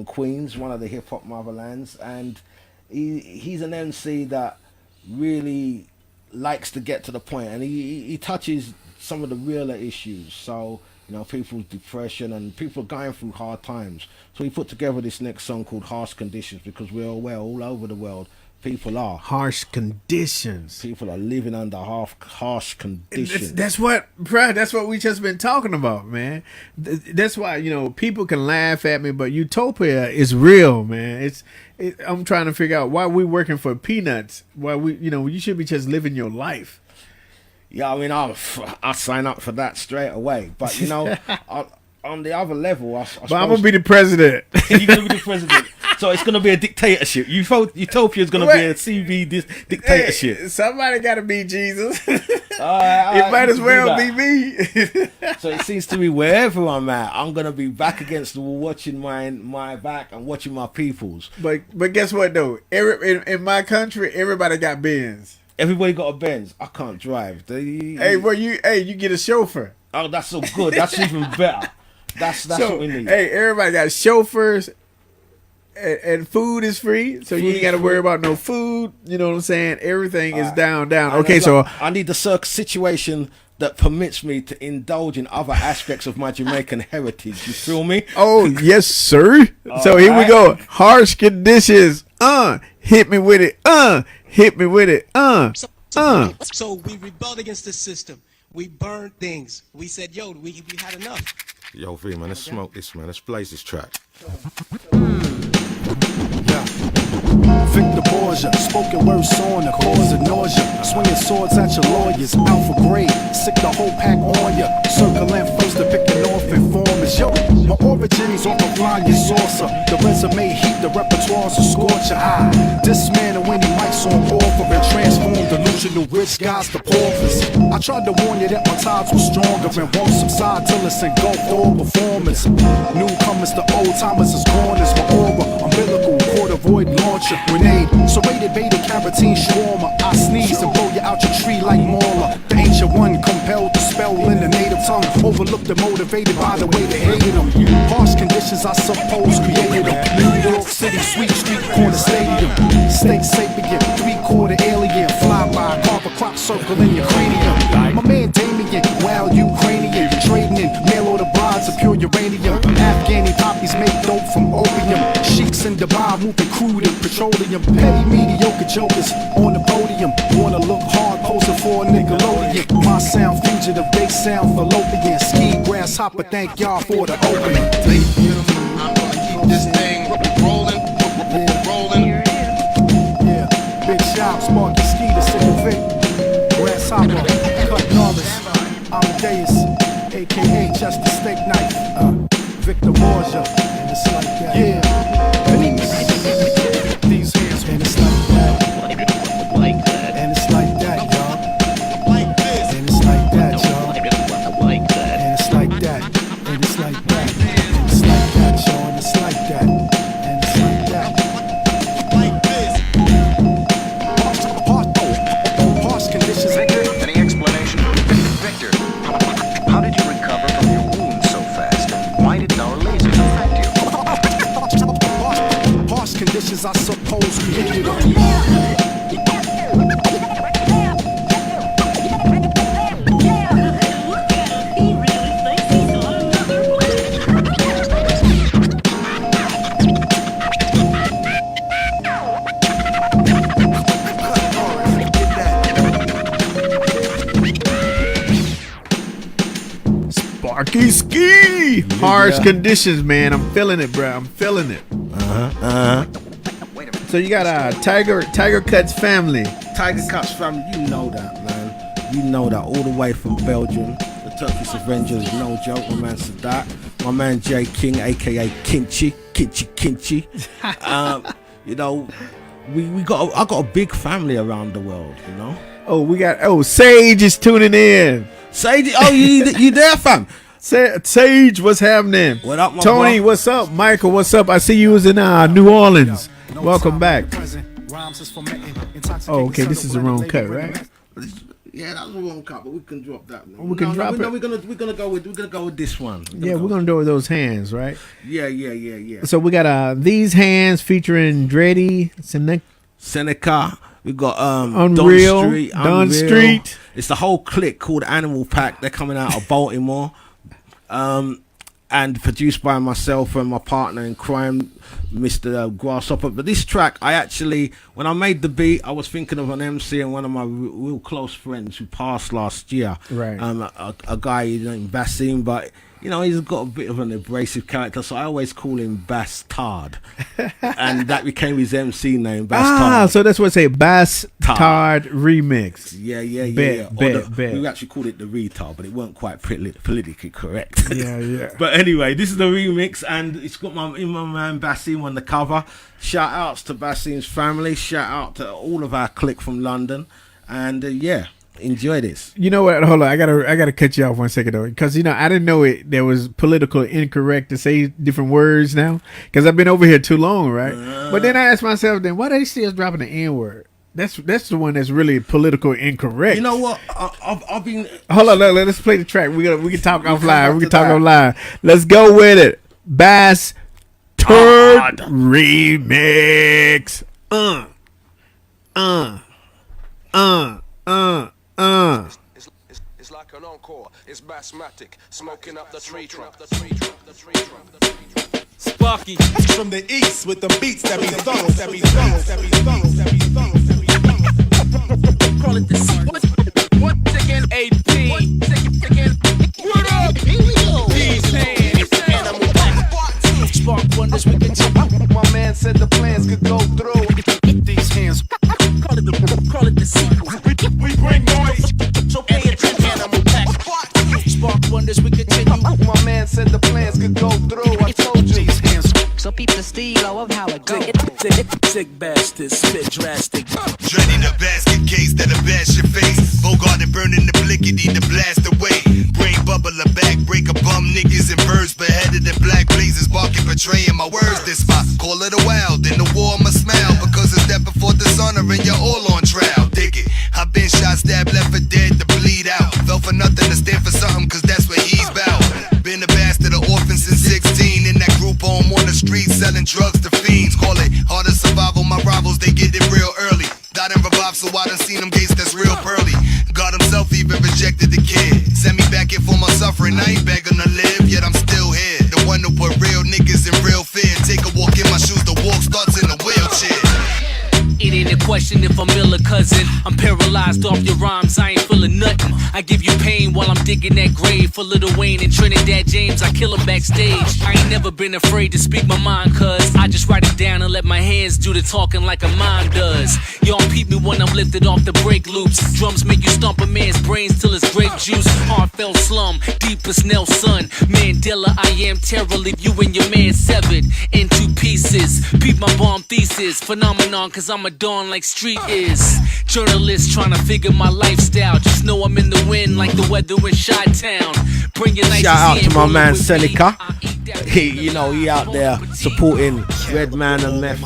Queens, one of the hip hop motherlands, and he's an MC that really likes to get to the point, and he touches some of the realer issues. So, you know, people's depression and people going through hard times. So he put together this next song called Harsh Conditions, because we're aware all over the world people are harsh conditions. People are living under harsh conditions. That's what we just been talking about, man. That's why, you know, people can laugh at me, but utopia is real, man. I'm trying to figure out why we working for peanuts. Why you should be just living your life. Yeah, I mean, I sign up for that straight away. But you know, on the other level, I'm gonna be the president. You're gonna be the president. So it's gonna be a dictatorship. Utopia is gonna be a CV dictatorship. Hey, somebody gotta be Jesus. All It might as well be me. So it seems to me wherever I'm at, I'm gonna be back against the wall, watching my back and watching my peoples. But guess what though? In my country, everybody got Benz. Everybody got a Benz. I can't drive. You get a chauffeur. Oh, that's so good. That's even better. That's what we need. Hey, everybody got chauffeurs, and food is free, so you ain't got to worry about no food. You know what I'm saying? Everything is down. Okay, so I need the situation that permits me to indulge in other aspects of my Jamaican heritage. You feel me? Oh, yes, sir. So here we go. Harsh conditions. Hit me with it. Hit me with it. So we rebelled against the system. We burned things. We said, yo, we had enough. Yo, V, man, let's smoke this, man. Let's blaze this track. Victor Borgia, spoken word song, the cause of nausea. Swinging swords at your lawyers, alpha grade, sick the whole pack on ya. Circling first to picking off informers. Yo, my origins off of flying saucer. The resume heat, the repertoire's a scorcher. This man and when he mics on offer and transform delusional rich guys to paupers. I tried to warn you that my tides were stronger and won't subside till it's engulfed all performance. Newcomers to old timers is gone as my aura. Umbilical, corduroy launcher, grenade, serrated beta carotene shawarma. I sneeze and blow you out your tree like Mauler. The ancient one compelled to spell in the native tongue. Overlooked and motivated by the way they hated them. Harsh conditions I suppose created them. New York City, Sweet Street, corner stadium. Steak sapient, 3/4 alien. Fly by, carve a crop circle in your cranium. My man Damien, wild Ukrainian. Trading in mail order brides of pure uranium. Afghani poppies make dope from opium. Sheiks in Dubai moving crude and petroleum. Petty mediocre jokers on the podium. Wanna look hard posing for a Nickelodeon. My sound fugitive, they sound fallopian. Ski grasshopper, thank y'all for the opening. I'm gonna keep this thing rolling. Yeah, big shop, Sparky Ski, the Sickle Vic. Grasshopper, Cut Norris, Amadeus, aka Just the Steak Knife. Victor Borgia, and it's like that. Yeah, these hands, and it's like that. Like that. And it's like that, y'all. Like this. And it's like that, y'all. Like that. And it's like that. And it's like that. And it's like that, y'all. And it's like that. And it's like that. Like this. Harsh conditions. Victor, any explanation? Victor, how did you recover from your wound so fast? Why didn't our lasers affect you? Harsh conditions I suppose created them. Sparky Ski. Harsh conditions, man. I'm feeling it, bro. I'm feeling it. So you got Tiger Cuts family. Tiger Cuts family, you know that, man. You know that all the way from Belgium. The Turkish Avengers, no joke. My man Sadat. My man J King, aka Kinchi. You know, I got a big family around the world, you know. Sage is tuning in. Sage, you there, fam? Sage, what's happening? What up, my Tony, bro? what's up? Michael, what's up? I see you was in New Orleans. Welcome back. Oh, okay, this is the wrong cut, right? Yeah, that's the wrong cut, but we can drop that. We can drop it. We're gonna go with this one. We're gonna do it with those hands, right? Yeah. So we got these hands featuring Dreddy, Seneca. We got Unreal, Don Street. It's the whole clique called Animal Pack. They're coming out of Baltimore, and produced by myself and my partner in crime, Mr. Grasshopper. But this track, when I made the beat, I was thinking of an MC and one of my real close friends who passed last year. Right. A guy named Basim, but you know, he's got a bit of an abrasive character, so I always call him Bastard. And that became his MC name, Bastard. So that's what I say, Bastard Remix. Yeah. Bet. We actually called it the retard, but it weren't quite politically correct. Yeah. But anyway, this is the remix, and it's got my man Basim on the cover. Shout outs to Basim's family. Shout out to all of our clique from London. And enjoy this. You know what? Hold on. I gotta cut you off 1 second though, because I didn't know there was politically incorrect to say different words now. Because I've been over here too long, right? But then I asked myself, then why they still dropping the N word? That's the one that's really politically incorrect. You know what? I've been. Hold on. Let's play the track. We can talk offline. We can talk offline. Let's go with it. Bass Turd Remix. It's like an encore. It's basmatic, smoking up the tree trunk. Sparky from the east with the beats that be thorough. Call it the C. Once again, AP. What up? Here we go. These hands, animal pack. Spark wonders we can take. My man said the plans could go through. These hands. Call it the C. We bring noise. So pay attention, animal pack. Spark wonders we continue. My man said the plans could go through. I told you. These hands. So peep the stilo of how it goes. Sick bastards, spit drastic. Dreading the basket case that'll bash your face. Bogart and burning the blickety to blast away. Brain bubble a back, break a bum niggas and birds beheaded in black blazes, barking betraying my words. This my call it a wild. In the war I'ma smile because it's death before dishonor and you're all on trial. Dig it. I've been shot, stabbed, left for dead to bleed out. Fell for nothing to stand for something cause that's what he's bout. Been a bastard of orphans since 16. In that group home on the street selling drugs to fiends. Call it harder survival, my rivals they get it real early. Died and revived so I done seen them gates that's real pearly. God himself even rejected the kid. Send me back here for my suffering, I ain't begging to live, yet I'm still here. The one who put real niggas in real fear. Take a walk in my shoes, the walk starts in a wheelchair. It ain't a question if I'm ill or cousin. I'm paralyzed off your rhymes, I ain't feeling nothing. I give you pain while I'm digging that grave for Lil Wayne and Trinidad James. I kill him backstage. I ain't never been afraid to speak my mind, cuz I just write it down and let my hands do the talking like a mime does. Y'all peep me when I'm lifted off the break loops. Drums make you stomp a man's brains till it's grape juice. Heartfelt slum, deepest Nelson Mandela. I am terror, leave you and your man severed into pieces. Peep my bomb thesis, phenomenon, cause I'm a dawn like street is. Journalists trying to figure my lifestyle. Just know I'm in the wind like the weather in Chi-Town. Bring your nice. Shout out to my man Seneca. He out there supporting Redman and Meth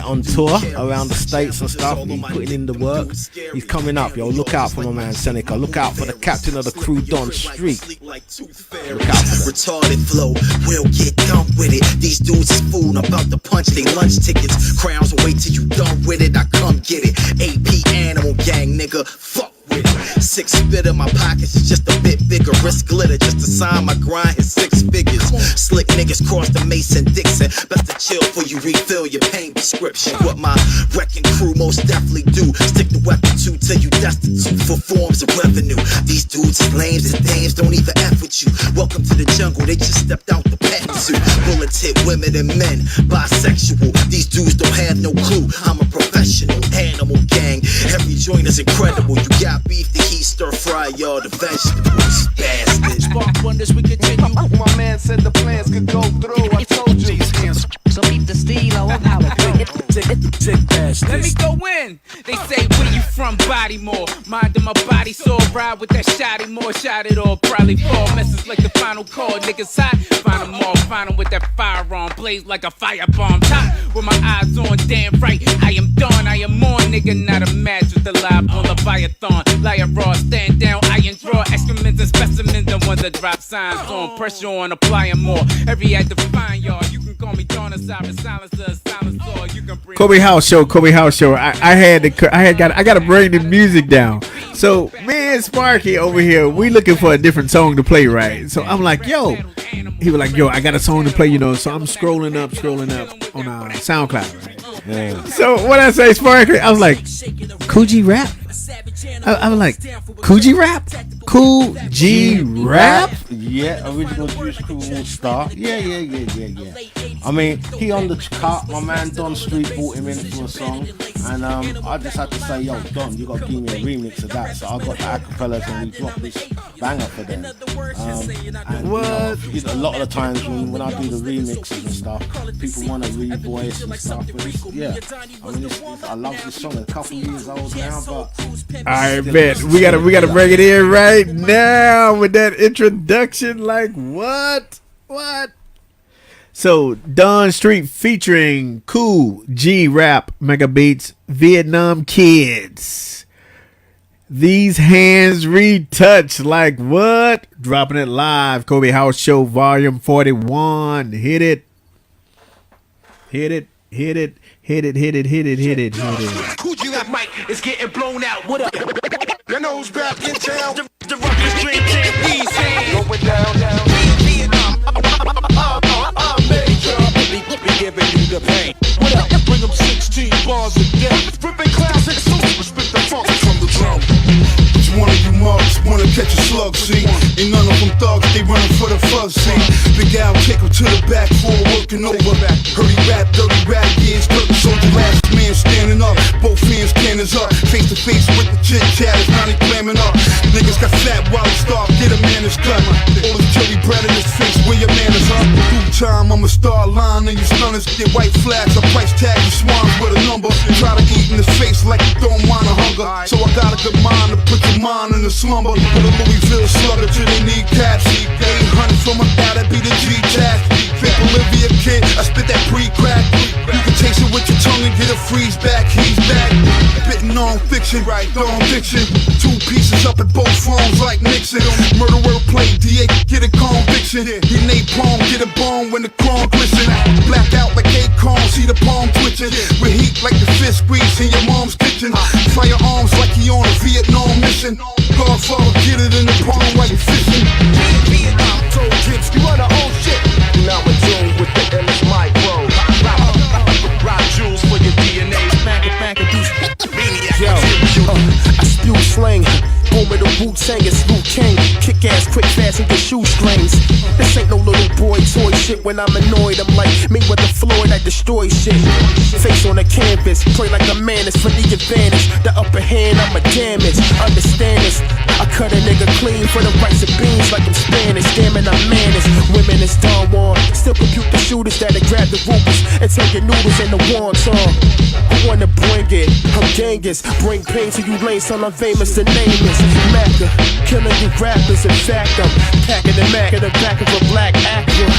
on tour around the states and stuff. He's putting in the work. He's coming up, yo. Look out for my man Seneca. Look out for the captain of the crew, Don Street. Look out for that. Retarded flow, we'll get done with it. These dudes is fool about to punch they lunch tickets. Crowns will wait till you done with it. I come get it. AP Animal Gang, nigga. Fuck with. Six spit in my pockets is just a bit bigger. Risk glitter just to sign my grind is 6 figures. Slick niggas cross the Mason Dixon. Best to chill before you refill your pain prescription. What my wrecking crew most definitely do. Stick the weapon to till you destitute for forms of revenue. These dudes is lames and dames, don't even F with you. Welcome to the jungle, they just stepped out the pet suit. Bullets hit women and men, bisexual. These dudes don't have no clue. I'm a professional animal gang. Every joint is incredible. You got beef, the heat stir fry y'all the vegetables. Bastard. Spark wonders, we continue. My man said the plans could go through. I told you. So beat the stilo of how it go. Let me go in. They say where you from, Bodymore. Minding my body, so I ride with that shotty more. Shot it all, probably fall. Messes like the final call. Niggas hot, find them all. Find them with that firearm. Blaze like a firebomb. Top with my eyes on, damn right. I am done, I am on, nigga. Not a match with the live on Leviathan. Liar raw, stand down, iron draw. Excrements and specimens, the ones that drop signs on. Pressure on, applying more. Every act to find y'all. You can call me Dawn Osiris, silencer, silencer. You can bring Kobe House Show. I gotta bring the music down. So me and Sparky over here, we looking for a different song to play, right? So I'm like, yo, he was like, yo, I got a song to play, you know. So I'm scrolling up on SoundCloud, right? Yeah. So when I say Sparky, I was like, Coogee Rap. I was like, Coogee Rap, Cool G Rap. Yeah, original Juice Crew All Star. Yeah. I mean, he on the cut. My man Don Street brought him in for a song, and I just had to say, yo, Don, you gotta give me a remix of that. So I got the acapellas and we dropped this banger for them. And, what? You know, a lot of the times when I do the remixes and stuff, people want to re-voice and stuff. But I mean, I love this song. It's a couple years old now, but I bet we gotta bring it in right now with that introduction. Like what? So Don Street featuring Cool G Rap, Mega Beats, Vietnam Kids. These hands retouch. Like what? Dropping it live. Kobe House Show Volume 41. Hit it. Coogee Rap mic is getting blown out. What up? Your nose back in town. The roughest drink in these hands. Going down. Be giving you the pain. What up? Bring them 16 bars of death. Ripping classics, so spit the funk from the drum. One of you mugs wanna catch a slug, see? Ain't none of them thugs, they running for the fuzz, see? Big Al kick him to the back, full working over. Hurry rap, dirty rap, yeah, it's curtain soldier. Last man standing up, both hands cannons up. Face to face with the chit chatters, now they clamming up. Niggas got fat while they starve, get a man his gun. All this cherry bread in his face, where your man is up. Through time, I'ma start lying and you stunners get white flags. I price tag you swans with a number. Try to eat in his face like you don't mind a hunger. So I got a good mind to put your mind in the slumber. Put a Louisville slugger to the kneecaps. 800 from a guy that be the G-Tac. Fake Olivia kid, I spit that pre-crack. You can taste it with your tongue and get a freeze back. He's back, spitting on fiction, right? On fiction. 2 pieces up at both phones like Nixon. Murderer play, DA get a conviction. He napalm, get a bone when the chrome glisten. Black out like Akon, see the palm twitching. With heat like the fist squeeze in your mom's kitchen. Firearms like he on a Vietnam mission. Godfather, get it in the palm while you fishing. Vietnam told kids, you run our own shit. Now in tune with the illest micro. Rock jewels for your DNA. Yo, I spew slang. Home of the Wu-Tang, it's Luke King. Kick ass, quick, fast, and get shoestrings. This ain't no little boy toy shit. When I'm annoyed, I'm like me with the Floyd, I destroy shit. Face on the canvas, pray like a man, it's for the advantage. The upper hand, I'ma damage. Understand this. I cut a nigga clean for the rice and beans like I'm Spanish. Damn it, I'm managed. Women is Don Juan. Still compute the shooters that'll grab the Rubers and take your noodles in the wonton. I wanna bring it, I'm Genghis. Bring pain to you lanes till I'm famous, the name is Macca. Killing you rappers, in fact I'm packing the Mac in the back of a black Acura.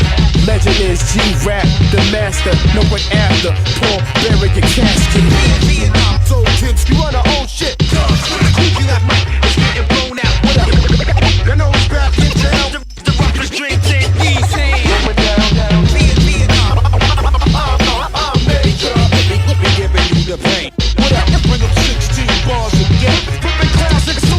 Legend is G-Rap, the master. No one after, Paul, bury your casket. Vietnam told kids, you run our own shit. Coogee Rap mic is getting blown out. What up? Your nose back in town. The roughest drink in these hands. Going down. Vietnam. I'm major. Be giving you the pain. What up? Bring them 16 bars of death. Ripping classics, so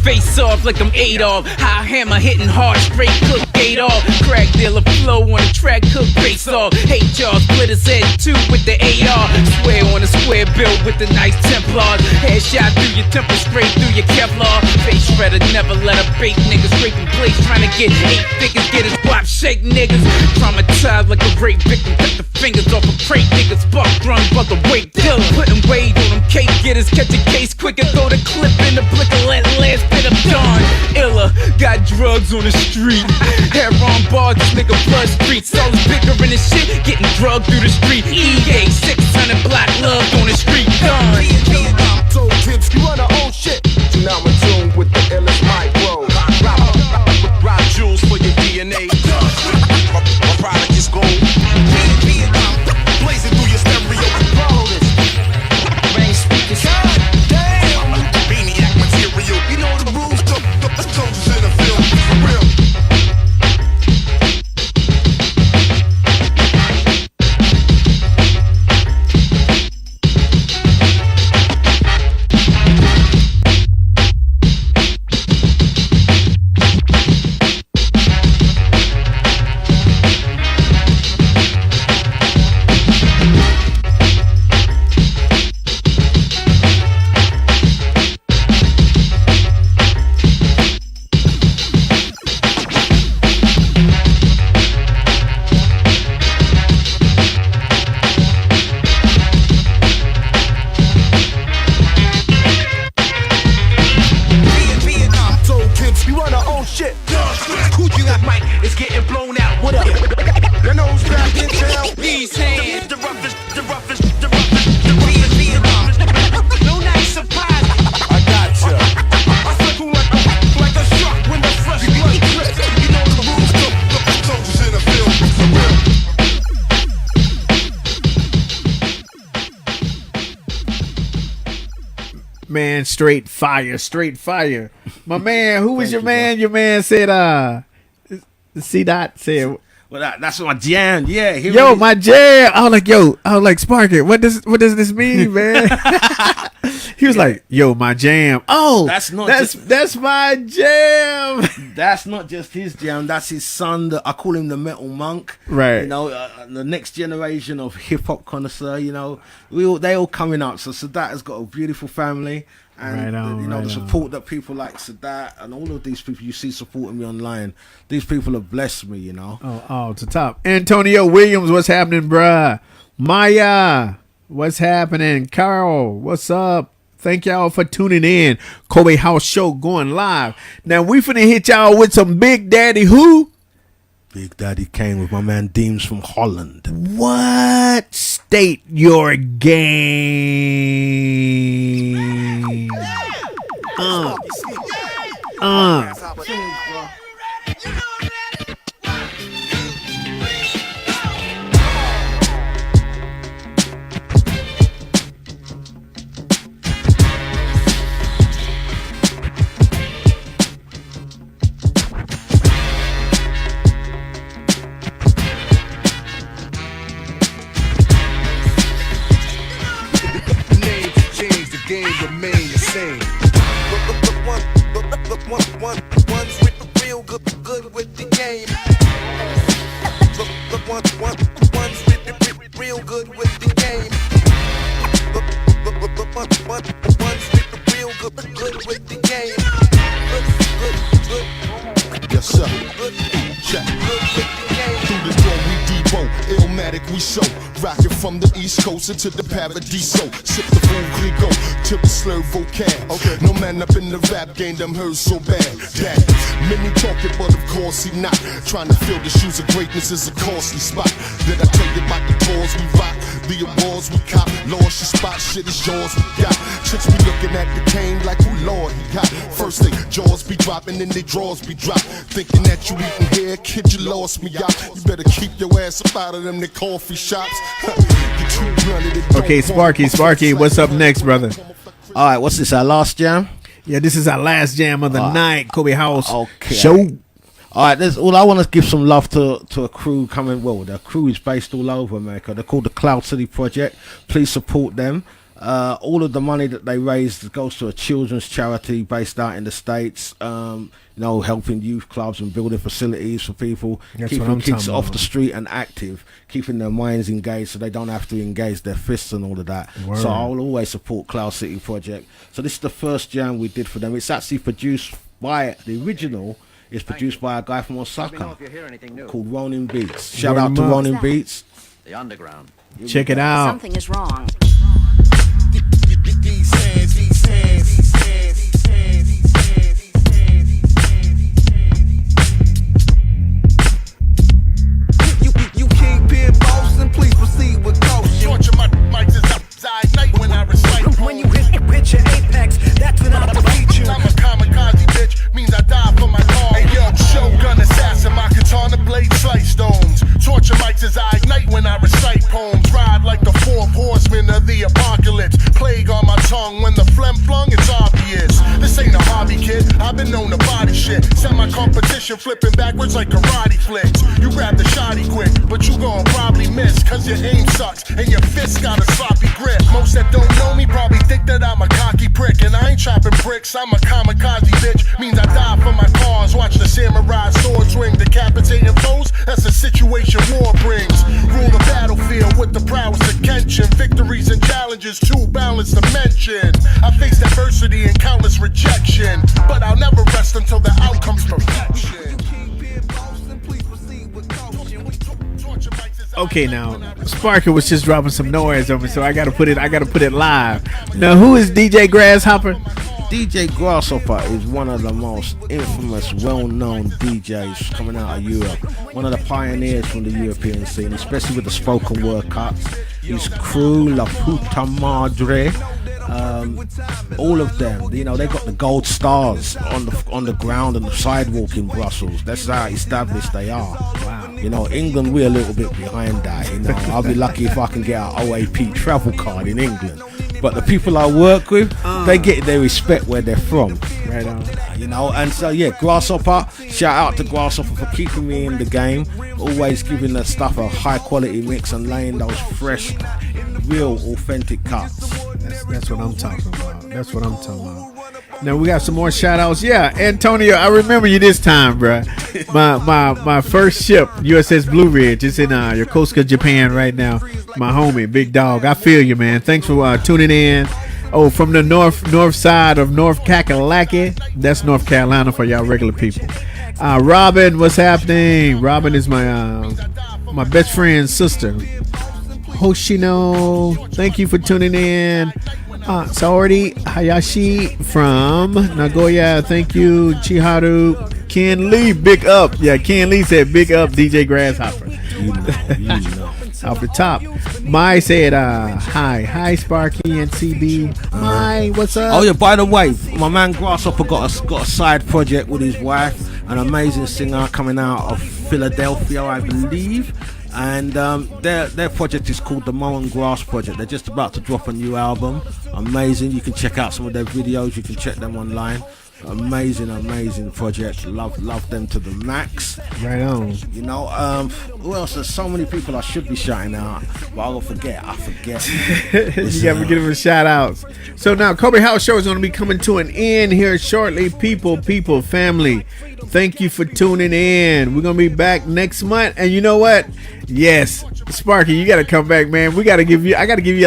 face off like I'm Adolf. High hammer hitting hard, straight cook gate off. Crack dealer flow on the track, cook face off. Hate y'all, split his head too with the AR. Swear on a square build with the nice Templars. Headshot through your temple, straight through your Kevlar. Face shredder, never let a bait niggas scraping plates, trying to get 8 figures, get his guap shake niggas. Traumatized like a rape victim, cut the fingers off a crate niggas. Buck drunk, but the weight killer. Putting weight on them cake getters, catch a case quicker, throw the clip in the blicker, let last bit of dawn. Illa, got drugs on the street. Hair on bars, this nigga blood streets. All is bigger in the shit, getting drugged through the street. EA 600 black love on the street. Done. So tips, you run our own shit. So now in tune with the illest micro. Rock jewels for your DNA. My product is gold. Blazing through your stereo. Follow this. Rain speakers. Damn. Maniac material. You know the rules. The soldiers in the field. For real. Man, straight fire. My man, who was your man? Your man said, C Dot said, well, that's my jam. Yeah. Yo, my jam. I was like, Sparky, what does this mean, man? He was like, yo, my jam. Oh, that's my jam. That's not just his jam. That's his son. I call him the Metal Monk. Right. You know, the next generation of hip hop connoisseur. You know, they all coming up. So Sadat has got a beautiful family. And the support that people like Sadat and all of these people you see supporting me online, these people have blessed me, you know. Oh, to top. Antonio Williams, what's happening, bruh? Maya, what's happening? Carl, what's up? Thank y'all for tuning in. Kobe House Show going live. Now we finna hit y'all with some Big Daddy who? Big Daddy Kane with my man Deems from Holland. What? State your game. Game remain the same. One's real good with the game. One's real good with the game. One's real good with the game. Yes, sir. Check. Through the door we depot, Illmatic we show. Rockin' from the East Coast into the Paradiso. Sip the food Glico to the slur vocab. Okay. No man up in the rap game, them heard so bad. That many talking, but of course he not. Trying to fill the shoes of greatness is a costly spot. Did I tell you about the tours we rock? The awards we cop. Lost your spot, shit is yours we got. Chicks be looking at the cane like, who Lord he got. First thing, jaws be dropping and they drawers be dropped. Thinking that you eating here, kid, you lost me out. You better keep your ass up out of them, they coffee shops. Okay, Sparky, what's up next, brother? All right, what's this, our last jam? Yeah, this is our last jam of the night, Kobe House Show. All right, I want to give some love to a crew coming. Well, the crew is based all over America. They're called the Cloud City Project. Please support them. All of the money that they raise goes to a children's charity based out in the States. Helping youth clubs and building facilities for people, keeping kids off the street and active, keeping their minds engaged so they don't have to engage their fists and all of that. Word. So I'll always support Cloud City Project. So this is the first jam we did for them. It's actually produced by the original. It's produced by a guy from Osaka called Ronin Beats. Shout out to Ronin Beats. The underground. Check it out. Something is wrong. You kingpin boss, and please proceed with caution. Torture my mics is upside night when I recite. When you hit your apex, that's when I defeat you. I'm a kamikaze bitch, means I die for my cause. Hey yo, Shogun assassin, my katana blade slice stones. Torture mics as I ignite when I recite poems. Ride like the fourth horseman of the apocalypse. Plague on my tongue when the phlegm flung, it's obvious. This ain't a hobby, kid. I've been known to body shit. Send my competition flipping backwards like karate flicks. You grab the shotty quick, but you gon' probably miss. Cause your aim sucks and your fist got a sloppy grip. Most that don't know me probably think that I'm a cocky prick. And I ain't chopping bricks, I'm a kamikaze bitch. Means I die for my cause. Watch the samurai sword swing, decapitating foes. That's the situation war brings. Rule the battlefield with the prowess of Kenshin. Victories and challenges too balanced to mention. I faced adversity and countless rejection, but I'll never rest until the outcome's perfection. Okay, now Sparky was just dropping some noise on me, so I gotta put it live. Now, who is DJ Grasshopper? DJ Grasshopper is one of the most infamous, well-known DJs coming out of Europe. One of the pioneers from the European scene, especially with the spoken word cuts. His crew, La Puta Madre, all of them, they got the gold stars on the ground and the sidewalk in Brussels. That's how established they are. Wow. England, we're a little bit behind that. I'll be lucky if I can get an OAP travel card in England. But the people I work with, they get their respect where they're from. Right on. And so Grasshopper, shout out to Grasshopper for keeping me in the game, always giving the stuff a high quality mix and laying those fresh, real authentic cuts. That's what I'm talking about. Now we got some more shout outs. Yeah, Antonio, I remember you this time, bruh. My first ship, USS Blue Ridge, it's in Yokosuka, Japan right now. My homie, Big Dog. I feel you, man. Thanks for tuning in. Oh, from the north side of North Kakalaki. That's North Carolina for y'all regular people. Robin, what's happening? Robin is my best friend's sister. Hoshino, thank you for tuning in. Saori Hayashi from Nagoya, thank you. Chiharu, Ken Lee, big up. Yeah, Ken Lee said big up DJ Grasshopper. You know. Off the top. Mai said hi Sparky and CB. Mai, what's up? Oh yeah, by the way, my man Grasshopper got a side project with his wife, an amazing singer coming out of Philadelphia, I believe. And their project is called the Mow and Grass Project. They're just about to drop a new album. Amazing. You can check out some of their videos. You can check them online. Amazing project. Love them to the max. Right on. Who else? There's so many people I should be shouting out, but I forget. You gotta give them shout outs. So now Kobe House Show is going to be coming to an end here shortly. People, family, thank you for tuning in. We're going to be back next month, and you know what? Yes, Sparky, you got to come back, man. I got to give you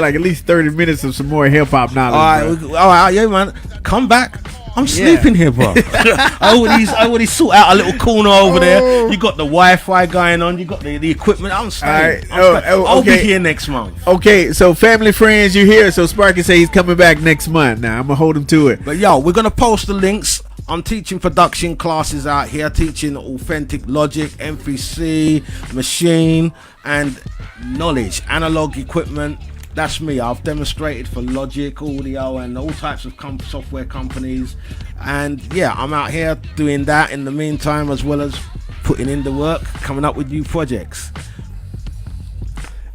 like at least 30 minutes of some more hip hop knowledge. All right, yeah, man. Come back. I'm sleeping here, bro. I already sort out a little corner over there. You got the Wi-Fi going on. You got the equipment. I'm staying. I'll be here next month. Okay, so family, friends, you here. So Sparky say he's coming back next month. Now I'm going to hold him to it. But yo, we're going to post the links. I'm teaching production classes out here, teaching authentic Logic, MPC, machine, and knowledge, analog equipment. That's me. I've demonstrated for Logic, Audio, and all types of software companies. And yeah, I'm out here doing that in the meantime, as well as putting in the work, coming up with new projects.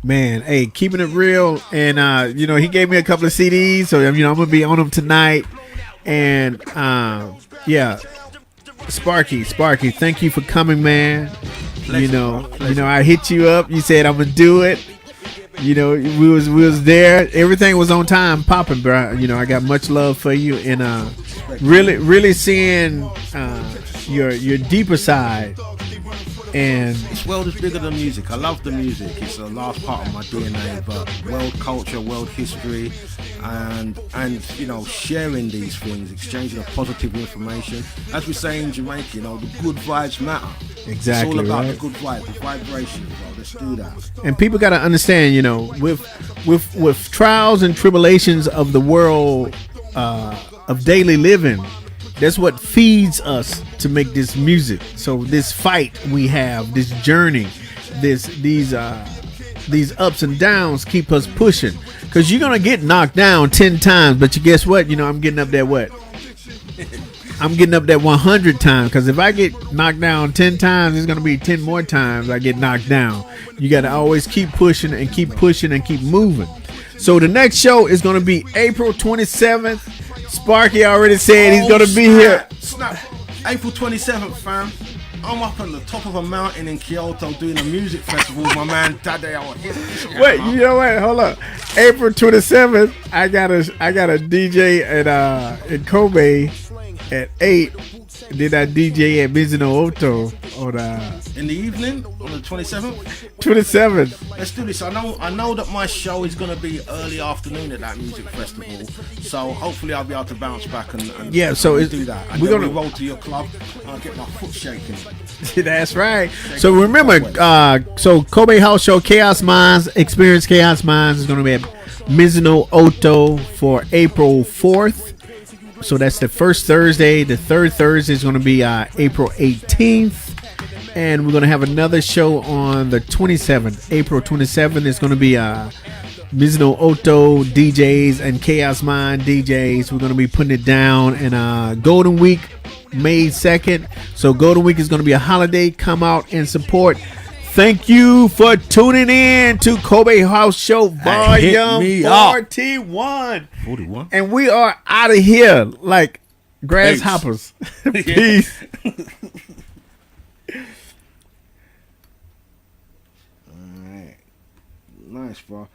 Man, hey, keeping it real. And, he gave me a couple of CDs, so, I'm going to be on them tonight. And, yeah, Sparky, thank you for coming, man. Pleasure, I hit you up. You said I'm going to do it. You know, we was there. Everything was on time, popping, bro. You know, I got much love for you, and really seeing your deeper side. And this world is bigger than music. I love the music. It's the last part of my DNA. But world culture, world history, and you know, sharing these things, exchanging positive information. As we say in Jamaica, you know, the good vibes matter. Exactly. It's all about right? the good vibe, the vibration. Bro. Let's do that. And people got to understand, you know, with trials and tribulations of the world of daily living, that's what feeds us to make this music. So this fight we have, this journey, these ups and downs keep us pushing. Because you're gonna get knocked down 10 times, but you guess what? You know, I'm getting up there what? I'm getting up there 100 times. Because if I get knocked down 10 times, it's gonna be 10 more times I get knocked down. You gotta always keep pushing and keep pushing and keep moving. So the next show is gonna be April 27th. Sparky already said he's gonna be here. Snap. April 27th, fam. I'm up on the top of a mountain in Kyoto doing a music festival with my man Tade out here. Wait, you know what? Hold up. April 27th, I got a DJ at in Kobe at 8. Did I DJ at Mizuno Oto on in the evening on the 27th? 27th. Let's do this. I know that my show is gonna be early afternoon at that music festival, so hopefully I'll be able to bounce back and yeah. So do that. And we're then gonna roll to your club. And I'll get my foot shaking. That's right. So remember, so Kobe House Show, Chaos Minds, Experience Chaos Minds is gonna be at Mizuno Oto for April 4th. So that's the first Thursday. The third Thursday is going to be April 18th. And we're going to have another show on the 27th. April 27th is going to be Mizuno Oto DJs and Chaos Mind DJs. We're going to be putting it down. And Golden Week, May 2nd. So Golden Week is going to be a holiday. Come out and support. Thank you for tuning in to Kobe House Show Volume 41. 41. And we are out of here like grasshoppers. Peace. All right. Nice, bro.